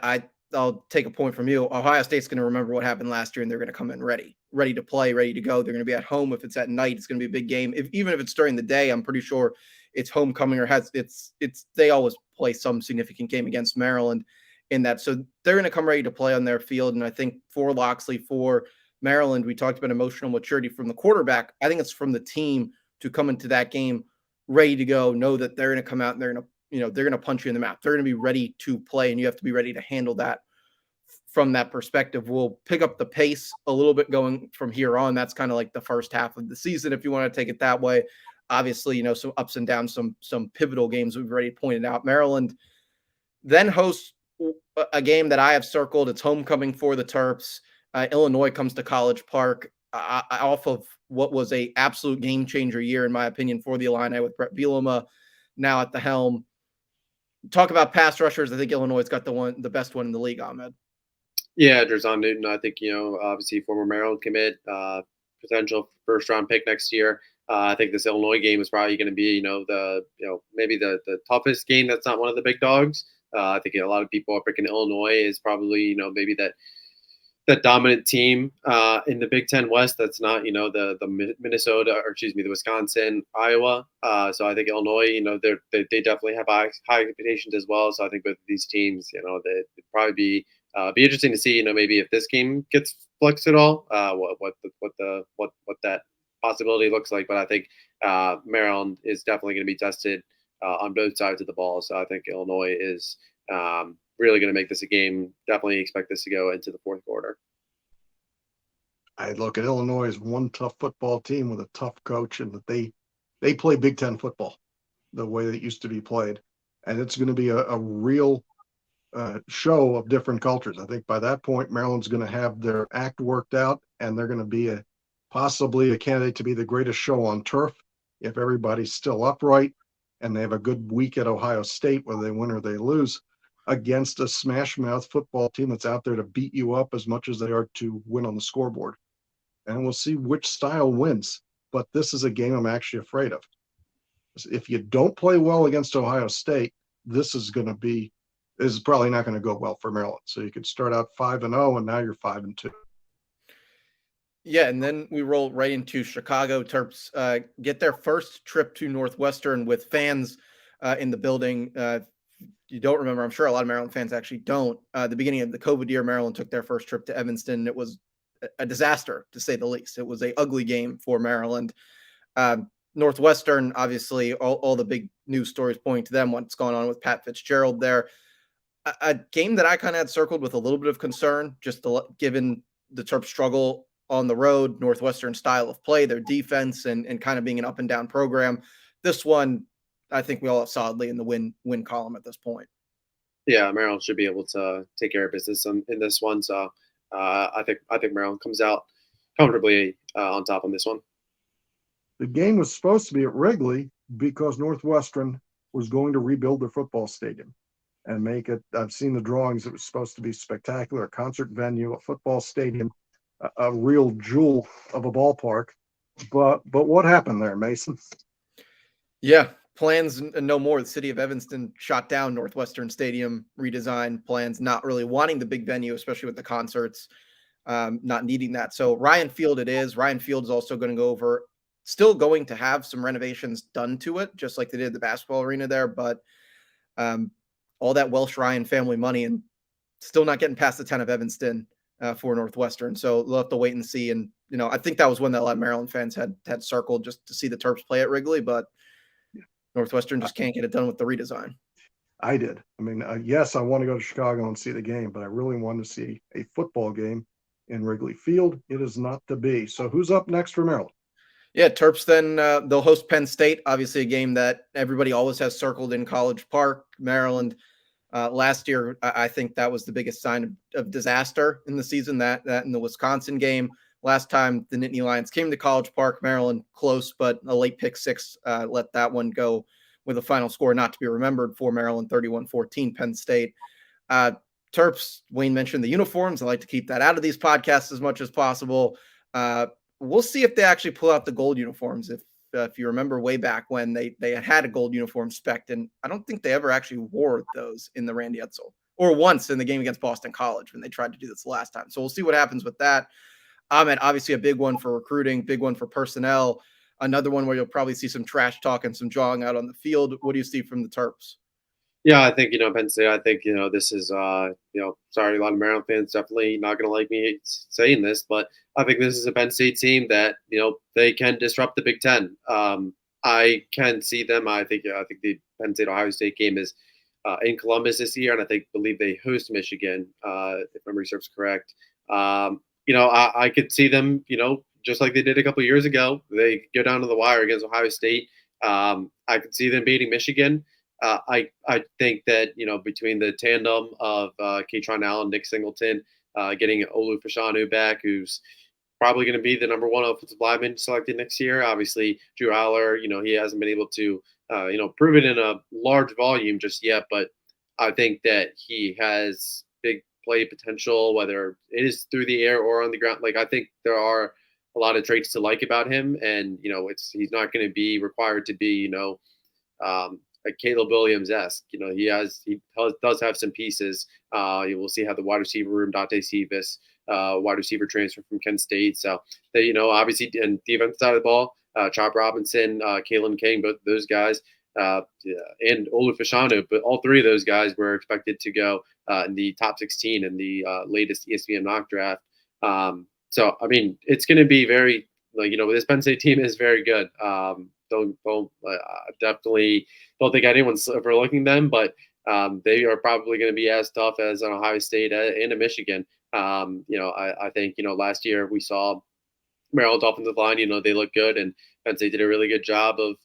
I'll take a point from you. Ohio State's going to remember what happened last year, and they're going to come in ready to play, ready to go. They're going to be at home. If it's at night, it's going to be a big game. Even if it's during the day, I'm pretty sure it's homecoming or it's they always play some significant game against Maryland in that. So they're going to come ready to play on their field. And I think for Loxley, for Maryland, we talked about emotional maturity from the quarterback. I think it's from the team to come into that game ready to go, know that they're going to come out and they're going to they're going to punch you in the mouth. They're going to be ready to play, and you have to be ready to handle that from that perspective. We'll pick up the pace a little bit going from here on. That's kind of like the first half of the season, if you want to take it that way. Obviously, some ups and downs, some pivotal games we've already pointed out. Maryland then hosts a game that I have circled. It's homecoming for the Terps. Illinois comes to College Park off of what was a absolute game changer year, in my opinion, for the Illini with Brett Bielema now at the helm. Talk about pass rushers. I think Illinois got the best one in the league, Ahmed. Yeah, Drazon Newton. I think obviously former Maryland commit, potential first round pick next year. I think this Illinois game is probably going to be maybe the toughest game. That's not one of the big dogs. I think a lot of people are picking Illinois is probably maybe that dominant team in the Big Ten West. That's not the Minnesota, or excuse me, the Wisconsin, Iowa. So I think Illinois, they definitely have high expectations as well. So I think with these teams, they'd probably be interesting to see, maybe if this game gets flexed at all, what that possibility looks like. But I think Maryland is definitely going to be tested on both sides of the ball. So I think Illinois is really going to make this a game. Definitely expect this to go into the fourth quarter. I look at Illinois as one tough football team with a tough coach, and that they play Big Ten football the way that it used to be played, and it's going to be a real show of different cultures. I think by that point, Maryland's going to have their act worked out, and they're going to be possibly a candidate to be the greatest show on turf if everybody's still upright and they have a good week at Ohio State, whether they win or they lose, against a smash mouth football team that's out there to beat you up as much as they are to win on the scoreboard. And we'll see which style wins. But this is a game I'm actually afraid of. If you don't play well against Ohio State, this is probably not going to go well for Maryland. So you could start out 5-0, and now you're 5-2. Yeah, and then we roll right into Chicago. Terps get their first trip to Northwestern with fans in the building. You don't remember, I'm sure a lot of Maryland fans actually don't. The beginning of the COVID year, Maryland took their first trip to Evanston. It was a disaster, to say the least. It was an ugly game for Maryland. Northwestern, obviously, all the big news stories pointing to them, what's going on with Pat Fitzgerald there. A game that I kind of had circled with a little bit of concern, just given the Terps struggle on the road, Northwestern style of play, their defense, and kind of being an up and down program. This one, I think we all have solidly in the win column at this point. Yeah, Maryland should be able to take care of business in this one. So I think Maryland comes out comfortably on top on this one. The game was supposed to be at Wrigley because Northwestern was going to rebuild their football stadium and make it. I've seen the drawings. It was supposed to be spectacular, a concert venue, a football stadium, a real jewel of a ballpark. But what happened there, Mason? Yeah, plans no more. The city of Evanston shot down Northwestern Stadium redesign plans, not really wanting the big venue, especially with the concerts, not needing that. So Ryan Field it is. Ryan Field is also going to go over, still going to have some renovations done to it, just like they did the basketball arena there. But all that Welsh Ryan family money and still not getting past the 10 of Evanston for Northwestern. So they'll have to wait and see. And, I think that was one that a lot of Maryland fans had circled just to see the Terps play at Wrigley, but Northwestern just can't get it done with the redesign. I did. I mean, yes, I want to go to Chicago and see the game, but I really wanted to see a football game in Wrigley Field. It is not to be. So who's up next for Maryland? Yeah, Terps then they'll host Penn State, obviously a game that everybody always has circled in College Park, Maryland. Last year, I think that was the biggest sign of disaster in the season, that in the Wisconsin game. Last time the Nittany Lions came to College Park, Maryland close, but a late pick six let that one go with a final score not to be remembered for Maryland, 31-14 Penn State. Uh, Terps, Wayne mentioned the uniforms. I like to keep that out of these podcasts as much as possible. We'll see if they actually pull out the gold uniforms. If you remember way back when they had a gold uniform spec, and I don't think they ever actually wore those in the Randy Edsel, or once in the game against Boston College when they tried to do this last time. So we'll see what happens with that. Ahmed, obviously a big one for recruiting, big one for personnel. Another one where you'll probably see some trash talk and some jawing out on the field. What do you see from the Terps? Yeah, I think Penn State. I think this is sorry, a lot of Maryland fans definitely not going to like me saying this, but I think this is a Penn State team that they can disrupt the Big Ten. I can see them. I think the Penn State Ohio State game is in Columbus this year, and believe they host Michigan, if memory serves correct. I could see them. Just like they did a couple years ago, they go down to the wire against Ohio State. I could see them beating Michigan. I think that between the tandem of Katron Allen, Nick Singleton, getting Olu Fashanu back, who's probably going to be the number one offensive lineman selected next year. Obviously, Drew Aller, he hasn't been able to prove it in a large volume just yet, but I think that he has big play potential, whether it is through the air or on the ground. Like, I think there are a lot of traits to like about him, and he's not going to be required to be like Caleb Williams esque. He does have some pieces. You will see how the wide receiver room, Dante Cephas, wide receiver transfer from Kent State. So they, obviously, and defense side of the ball, Chop Robinson, Kalen King, both those guys, and Olu Fashanu. But all three of those guys were expected to go in the top 16 in the latest ESPN mock draft. So I mean, it's going to be very this Penn State team is very good. Don't definitely don't think anyone's overlooking them, but they are probably going to be as tough as an Ohio State and a Michigan. I think last year we saw Maryland's offensive line. They look good, and Penn State did a really good job of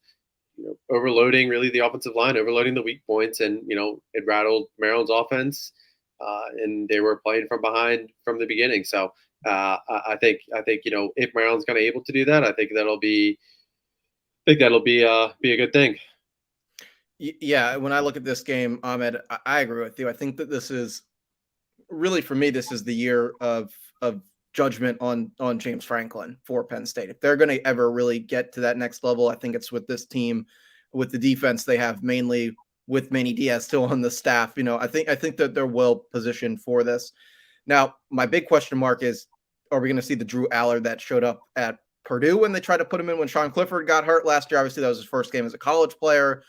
overloading really the offensive line, overloading the weak points, and it rattled Maryland's offense, and they were playing from behind from the beginning. So I think if Maryland's kind of able to do that, I think that'll be be a good thing. Yeah, when I look at this game, Ahmed, I agree with you. I think that this is really, for me, this is the year of judgment on James Franklin for Penn State. If they're going to ever really get to that next level, I think it's with this team, with the defense they have, mainly with Manny Diaz still on the staff. I think that they're well positioned for this. Now, my big question mark is, are we going to see the Drew Aller that showed up at Purdue when they tried to put him in when Sean Clifford got hurt last year? Obviously, that was his first game as a college player.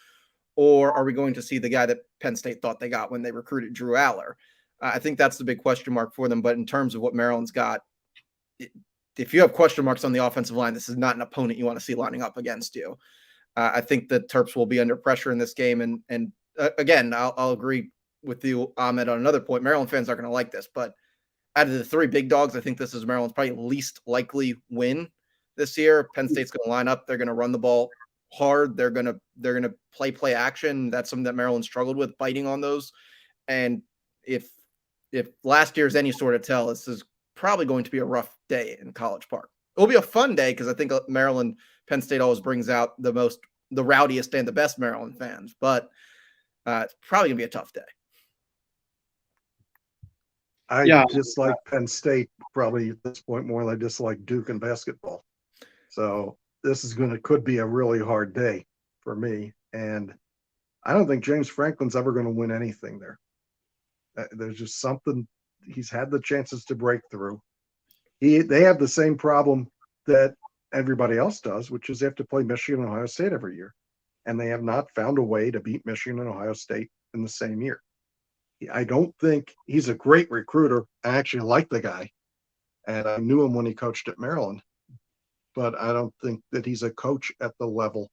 Or are we going to see the guy that Penn State thought they got when they recruited Drew Aller? I think that's the big question mark for them. But in terms of what Maryland's got, if you have question marks on the offensive line, this is not an opponent you want to see lining up against you. I think the Terps will be under pressure in this game. And again, I'll agree with you, Ahmed, on another point. Maryland fans aren't going to like this, but out of the three big dogs, I think this is Maryland's probably least likely win this year. Penn State's going to line up. They're going to run the ball hard. They're going to play action. That's something that Maryland struggled with, biting on those. And if last year's any sort of tell, this is probably going to be a rough day in College Park. It'll be a fun day because I think Maryland, Penn State always brings out the rowdiest and the best Maryland fans, but it's probably gonna be a tough day. I dislike Penn State probably at this point more than I dislike Duke in basketball. So this could be a really hard day for me. And I don't think James Franklin's ever going to win anything there. There's just something. He's had the chances to break through. They have the same problem that everybody else does, which is they have to play Michigan and Ohio State every year. And they have not found a way to beat Michigan and Ohio State in the same year. I don't think he's a great recruiter. I actually like the guy, and I knew him when he coached at Maryland, but I don't think that he's a coach at the level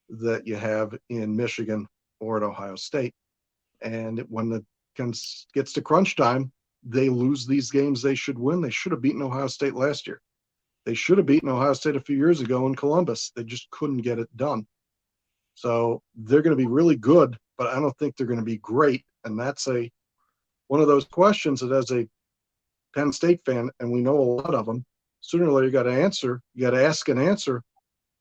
that you have in Michigan or at Ohio State. And when it gets to crunch time, they lose these games they should win. They should have beaten Ohio State last year. They should have beaten Ohio State a few years ago in Columbus. They just couldn't get it done. So they're going to be really good, but I don't think they're going to be great. And that's one of those questions that, as a Penn State fan, and we know a lot of them, sooner or later you got to answer. You got to ask and answer.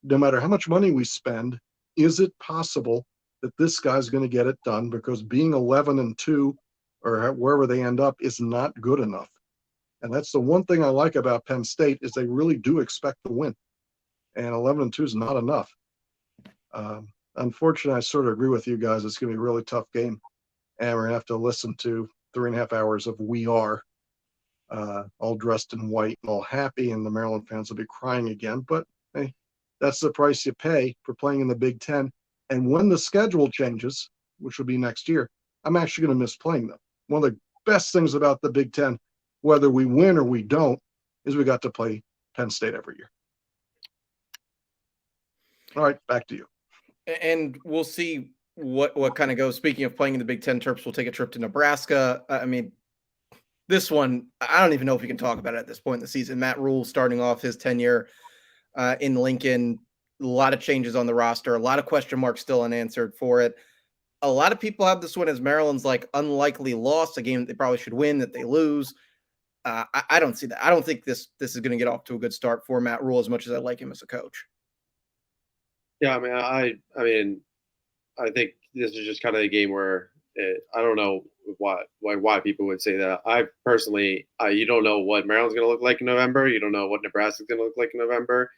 No matter how much money we spend, is it possible that this guy's going to get it done? Because being 11-2 or wherever they end up is not good enough. And that's the one thing I like about Penn State is they really do expect to win. And 11-2 is not enough. Unfortunately, I sort of agree with you guys. It's going to be a really tough game. And we're going to have to listen to 3.5 hours of We Are, all dressed in white and all happy. And the Maryland fans will be crying again. But hey, that's the price you pay for playing in the Big Ten. And when the schedule changes, which will be next year, I'm actually going to miss playing them. One of the best things about the Big Ten, whether we win or we don't, is we got to play Penn State every year. All right, back to you. And we'll see what kind of goes. Speaking of playing in the Big Ten, Terps will take a trip to Nebraska. I mean, this one, I don't even know if we can talk about it at this point in the season. Matt Rule starting off his tenure in Lincoln, a lot of changes on the roster, a lot of question marks still unanswered for it. A lot of people have this one as Maryland's like unlikely loss, a game that they probably should win that they lose. I don't see that. I don't think this is going to get off to a good start for Matt Rule as much as I like him as a coach. Yeah, I mean, I think this is just kind of a game where I don't know why people would say that. I personally, you don't know what Maryland's going to look like in November. You don't know what Nebraska's going to look like in November.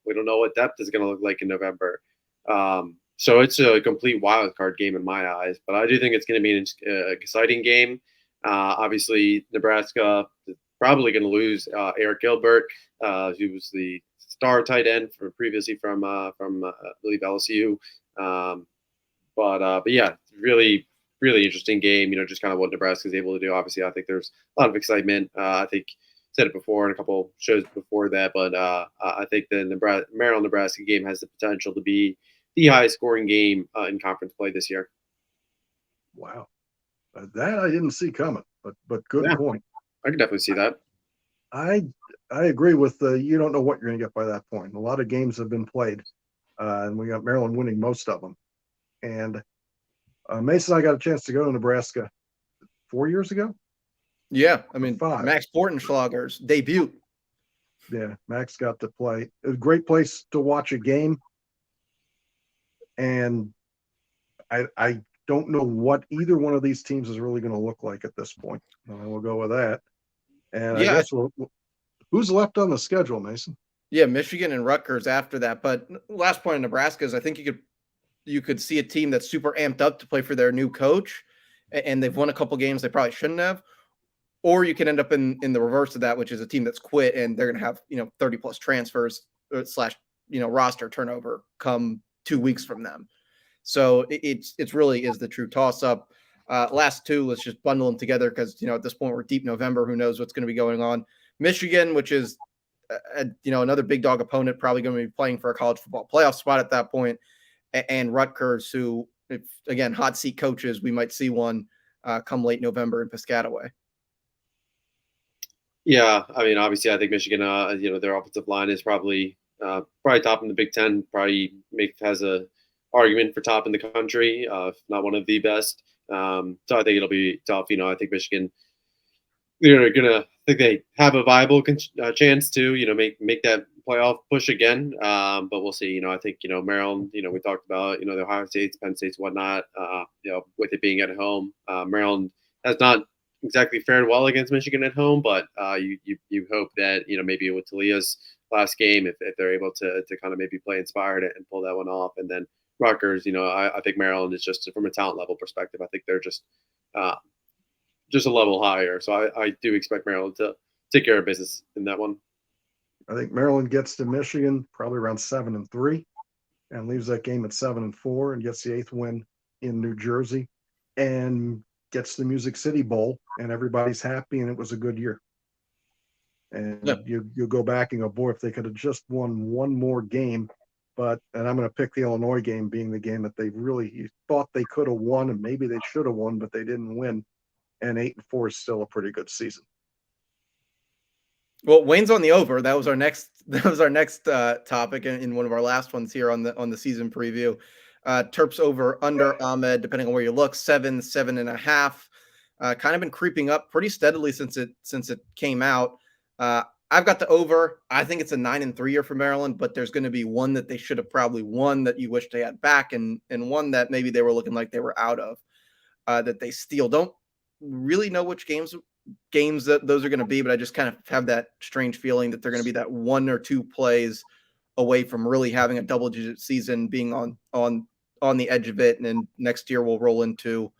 We don't know what depth is going to look like in November. So it's a complete wild card game in my eyes. But I do think it's going to be an exciting game. Obviously, Nebraska is probably going to lose Eric Gilbert, who was the star tight end previously from I believe LSU. But yeah, really interesting game. Just kind of what Nebraska is able to do. Obviously, I think there's a lot of excitement. I think said it before in a couple shows before that, but I think the Maryland Nebraska game has the potential to be the highest scoring game in conference play this year. Wow, that I didn't see coming, but good point. I can definitely see that. I agree with you don't know what you're going to get by that point. A lot of games have been played, and we got Maryland winning most of them. And Mason and I got a chance to go to Nebraska 4 years ago. Yeah, I mean, 5. Max Bortenschlager's debut. Yeah, Max got to play. It was a great place to watch a game. And I don't know what either one of these teams is really going to look like at this point. We'll go with that. And yeah, I guess who's left on the schedule, Mason? Yeah, Michigan and Rutgers after that. But last point in Nebraska is I think you could see a team that's super amped up to play for their new coach, and they've won a couple games they probably shouldn't have. Or you can end up in the reverse of that, which is a team that's quit and they're going to have 30 plus transfers / roster turnover come 2 weeks from them. So it's really is the true toss up. Last two, let's just bundle them together because at this point we're deep November. Who knows what's going to be going on? Michigan, which is another big dog opponent, probably going to be playing for a college football playoff spot at that point, and Rutgers, who, if, again, hot seat coaches, we might see one come late November in Piscataway. Yeah, I mean, obviously, I think Michigan, their offensive line is probably top in the Big Ten. Probably has a argument for top in the country, if not one of the best. So I think it'll be tough. I think Michigan, I think they have a viable chance to make that playoff push again. But we'll see. I think Maryland. We talked about the Ohio States, Penn States, whatnot. With it being at home, Maryland has not exactly fared well against Michigan at home, but you hope that maybe with Talia's last game, if they're able to kind of maybe play inspired and pull that one off, and then Rutgers, I think Maryland is just from a talent level perspective, I think they're just a level higher. So I do expect Maryland to take care of business in that one. I think Maryland gets to Michigan probably around 7-3 and leaves that game at 7-4 and gets the 8th win in New Jersey and gets the Music City Bowl, and everybody's happy, and it was a good year. And you go back and go, boy, if they could have just won one more game. And I'm going to pick the Illinois game being the game that they really thought they could have won, and maybe they should have won, but they didn't win. and 8-4 is still a pretty good season. Well, Wayne's on the over. That was our next. That was our next topic in one of our last ones here on the season preview. Terps over under Ahmed, depending on where you look, 7.5. Kind of been creeping up pretty steadily since it came out. I've got the over. I think it's a 9-3 year for Maryland, but there's going to be one that they should have probably won that you wish they had back, and one that maybe they were looking like they were out of that they steal. Don't really know which games that those are going to be, but I just kind of have that strange feeling that they're going to be that one or two plays away from really having a double digit season, being on the edge of it. And then next year we'll roll into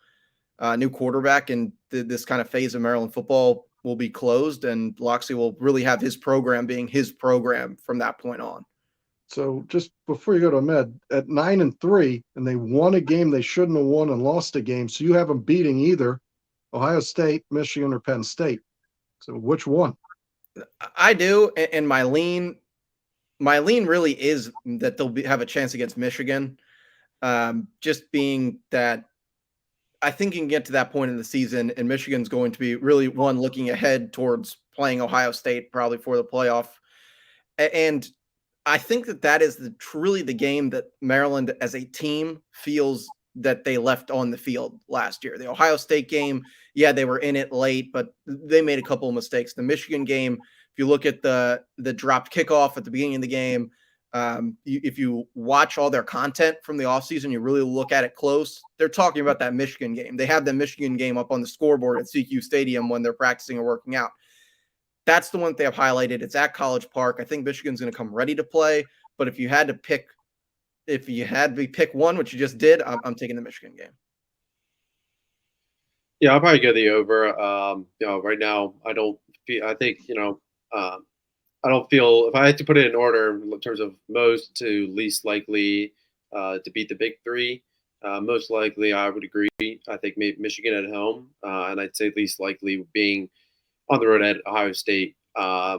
a new quarterback, and this kind of phase of Maryland football will be closed, and Loxley will really have his program being his program from that point on. So just before you go to Ahmed, at 9-3, and they won a game they shouldn't have won and lost a game, so you have them beating either Ohio State, Michigan, or Penn State. So which one? I do, and my lean really is that have a chance against Michigan. Just being that I think you can get to that point in the season, and Michigan's going to be really one looking ahead towards playing Ohio State probably for the playoff. And I think that is truly the game that Maryland as a team feels that they left on the field last year. The Ohio State game, yeah, they were in it late, but they made a couple of mistakes. The Michigan game, if you look at the dropped kickoff at the beginning of the game, if you watch all their content from the offseason, you really look at it close, they're talking about that Michigan game. They have the Michigan game up on the scoreboard at CQ Stadium when they're practicing or working out. That's the one they have highlighted. It's at College Park. I think Michigan's going to come ready to play. But if you had to pick one, which you just did, I'm taking the Michigan game. Yeah, I'll probably go the over. Right now I don't feel. I think I don't feel if I had to put it in order in terms of most to least likely to beat the big three. Most likely, I would agree. I think maybe Michigan at home, and I'd say least likely being on the road at Ohio State. I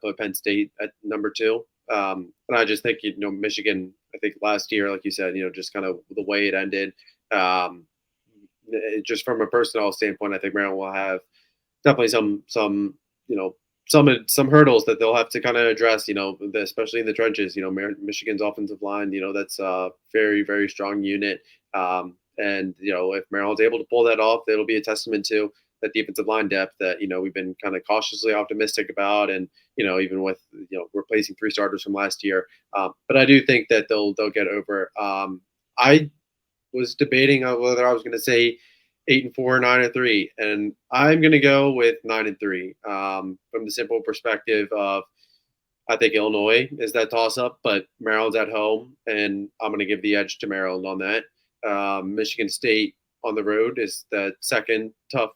put Penn State at number two, and I just think Michigan. I think last year, like you said, just kind of the way it ended. Um, just from a personnel standpoint, I think Maryland will have definitely some some hurdles that they'll have to kind of address, especially in the trenches. Michigan's offensive line, that's a very, very strong unit. And if Maryland's able to pull that off, it'll be a testament to that defensive line depth that we've been kind of cautiously optimistic about, and even with replacing three starters from last year. But I do think that they'll get over. I was debating on whether I was going to say 8-4, 9-3, and I'm going to go with 9-3 from the simple perspective of I think Illinois is that toss up, but Maryland's at home, and I'm going to give the edge to Maryland on that. Michigan State on the road is the second tough,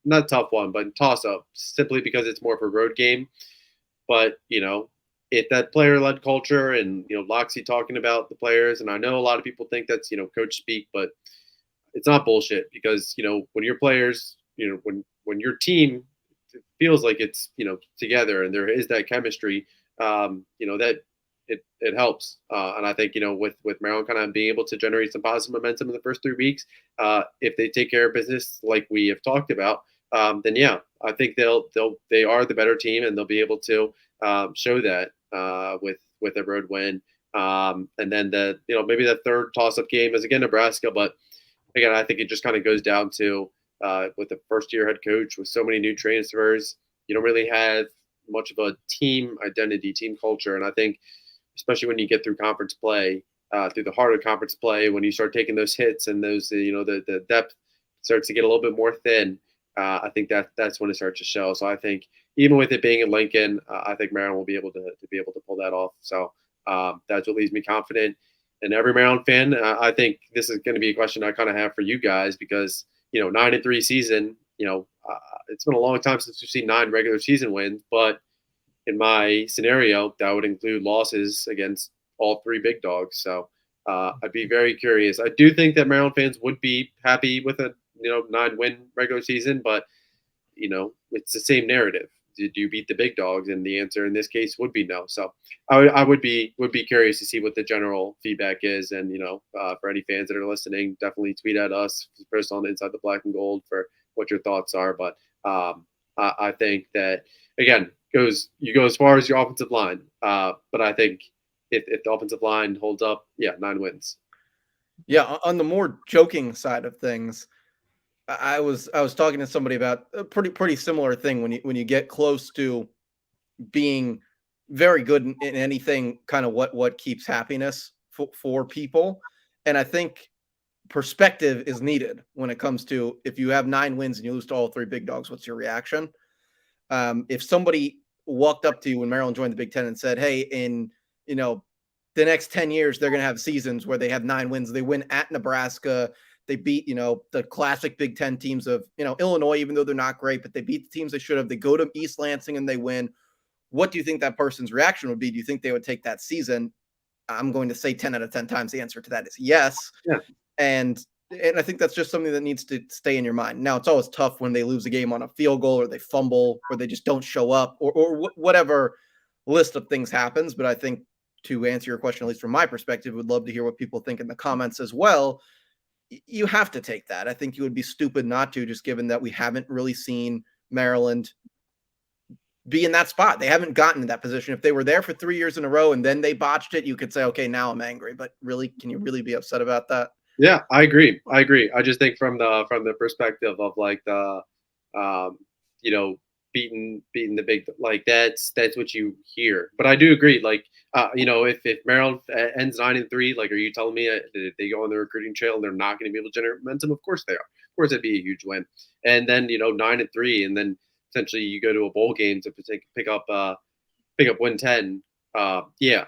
not tough one, but toss up simply because it's more of a road game. But it that player led culture, and Loxley talking about the players, and I know a lot of people think that's coach speak, but it's not bullshit because when your players, when your team feels like it's together and there is that chemistry, that it helps. And I think with Maryland kind of being able to generate some positive momentum in the first 3 weeks, if they take care of business like we have talked about, then yeah, I think they are the better team, and they'll be able to show that with a road win. And then maybe the third toss up game is again Nebraska, but again, I think it just kind of goes down to with the first year head coach with so many new transfers, you don't really have much of a team identity, team culture. And I think, especially when you get through conference play, through the heart of conference play, when you start taking those hits and those, the depth starts to get a little bit more thin, I think that's when it starts to show. So I think even with it being in Lincoln, I think Maryland will be able to pull that off. So that's what leaves me confident. And every Maryland fan, I think this is going to be a question I kind of have for you guys because 9-3 season, it's been a long time since we've seen 9 regular season wins. But in my scenario, that would include losses against all 3 big dogs. So I'd be very curious. I do think that Maryland fans would be happy with a 9-win regular season, but it's the same narrative. Did you beat the big dogs? And the answer in this case would be no. So I would be curious to see what the general feedback is. And, for any fans that are listening, definitely tweet at us, first on Inside the Black and Gold for what your thoughts are. But I think that again you go as far as your offensive line. But I think if the offensive line holds up, yeah, 9 wins. Yeah, on the more joking side of things, I was talking to somebody about a pretty similar thing when you get close to being very good in anything, kind of what keeps happiness for people. And I think perspective is needed when it comes to if you have 9 wins and you lose to all three big dogs, what's your reaction? If somebody walked up to you when Maryland joined the Big Ten and said, "Hey, in you know the next 10 years, they're going to have seasons where they have 9 wins. They win at Nebraska. They beat the classic Big Ten teams of Illinois, even though they're not great, but they beat the teams they should have. They go to East Lansing and they win." What do you think that person's reaction would be? Do you think they would take that season? I'm going to say 10 out of 10 times the answer to that is yes. Yeah. And I think that's just something that needs to stay in your mind. Now, it's always tough when they lose a game on a field goal or they fumble or they just don't show up or whatever list of things happens. But I think to answer your question, at least from my perspective, would love to hear what people think in the comments as well. You have to take that. I think you would be stupid not to, just given that we haven't really seen Maryland be in that spot. They haven't gotten to that position. If they were there for 3 years in a row and then they botched it, you could say, okay, now I'm angry. But really, can you really be upset about that? Yeah, I agree. I agree. I just think from the perspective of like the, um, you know, beating the big, like that's what you hear. But I do agree. Like, if Maryland ends 9-3, like, are you telling me that they go on the recruiting trail and they're not going to be able to generate momentum? Of course they are. Of course, it'd be a huge win. And then 9-3, and then essentially you go to a bowl game to pick up win 10. Yeah,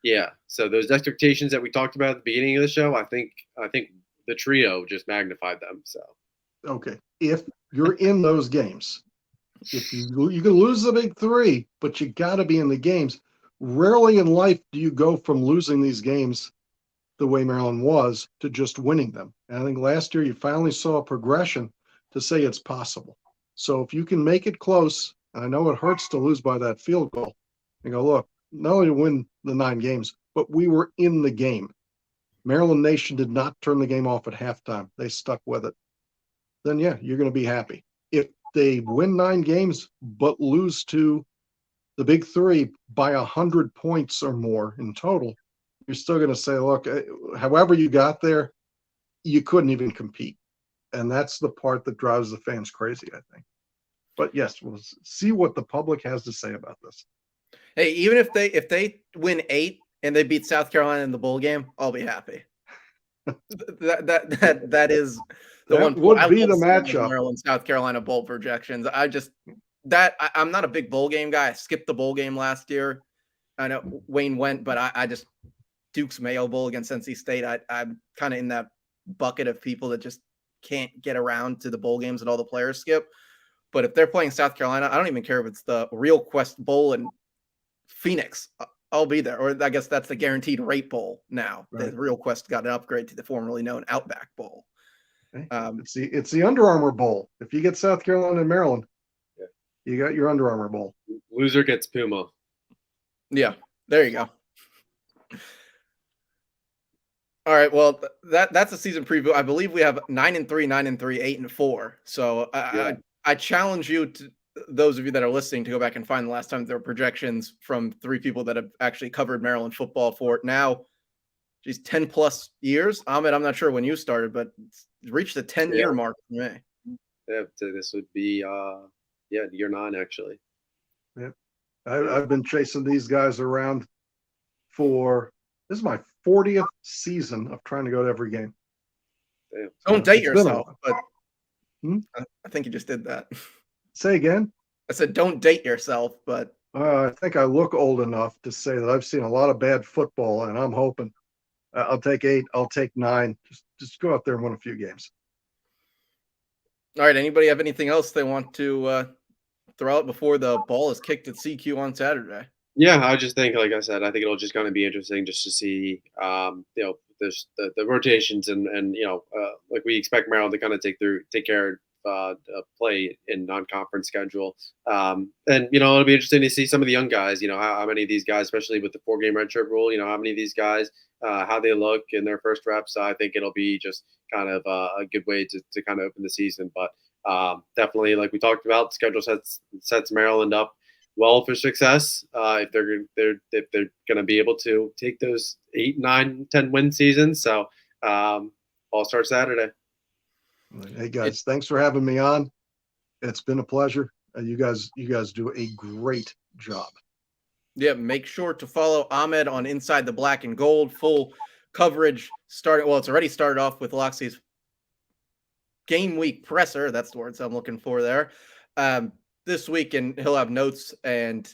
yeah. So those expectations that we talked about at the beginning of the show, I think the trio just magnified them. So Okay, if you're in those games, if you can lose the big three, but you got to be in the games. Rarely in life do you go from losing these games the way Maryland was to just winning them. And I think last year you finally saw a progression to say it's possible. So if you can make it close, and I know it hurts to lose by that field goal, and go, look, not only to win the 9 games, but we were in the game. Maryland Nation did not turn the game off at halftime. They stuck with it. Then, yeah, you're going to be happy. If they win 9 games, but lose to the big three by 100 points or more in total, you're still going to say, look, however you got there, you couldn't even compete. And that's the part that drives the fans crazy, I think. But yes, we'll see what the public has to say about this. Hey, even if they win 8 and they beat South Carolina in the bowl game, I'll be happy. That is the That one. would I be love the seeing those matchup. Maryland South Carolina bowl projections. I'm not a big bowl game guy. I skipped the bowl game last year. I know Wayne went, but I just Duke's Mayo Bowl against NC State. I'm kind of in that bucket of people that just can't get around to the bowl games that all the players skip. But if they're playing South Carolina, I don't even care if it's the Real Quest Bowl in Phoenix. I'll be there. Or I guess that's the Guaranteed Rate Bowl now. Right. The Real Quest got an upgrade to the formerly known Outback Bowl. Okay. It's the Under Armour Bowl. If you get South Carolina and Maryland, yeah, you got your Under Armour Bowl. Loser gets Puma. Yeah, there you go. All right, well, that's a season preview. I believe we have 9-3, 9-3, 8-4. So I challenge you to those of you that are listening to go back and find the last time there were projections from 3 people that have actually covered Maryland football for now. Geez, 10 plus years. Ahmed, I'm not sure when you started, but it's reached the 10-year mark for me. Yeah, so this would be year 9 actually. Yeah, I've been chasing these guys around for this is my 40th season of trying to go to every game. Damn. Don't date It's been a yourself, while. but I think you just did that. Say again? I said don't date yourself, but I think I look old enough to say that I've seen a lot of bad football, and I'm hoping I'll take 8, I'll take 9. Just go out there and win a few games. all right. Anybody have anything else they want to throw out before the ball is kicked at CQ on Saturday? Yeah, I just think, like I said, I think it'll just kind of be interesting just to see, there's the rotations and like we expect Maryland to kind of take care of play in non-conference schedule, and it'll be interesting to see some of the young guys. How many of these guys, especially with the 4-game redshirt rule, how many of these guys, how they look in their first reps. So I think it'll be just kind of a good way to kind of open the season, but. Definitely, like we talked about, schedule sets Maryland up well for success if they're going to be able to take those 8, 9, 10 win seasons. So all start Saturday. Hey guys, thanks for having me on. It's been a pleasure. You guys do a great job. Yeah, make sure to follow Ahmed on Inside the Black and Gold. Full coverage starting. Well, it's already started off with Loxley's game week presser. That's the words I'm looking for there. This week, and he'll have notes and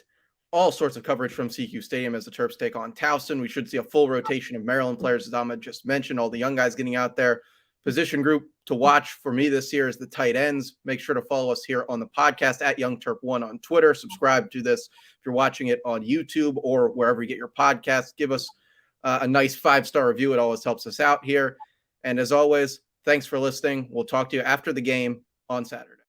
all sorts of coverage from CQ Stadium as the Terps take on Towson. We should see a full rotation of Maryland players, as Ahmed just mentioned, all the young guys getting out there. Position group to watch for me this year is the tight ends. Make sure to follow us here on the podcast at Young Terp One on Twitter. Subscribe to this if you're watching it on YouTube or wherever you get your podcasts. Give us a nice 5-star review. It always helps us out here. And as always, thanks for listening. We'll talk to you after the game on Saturday.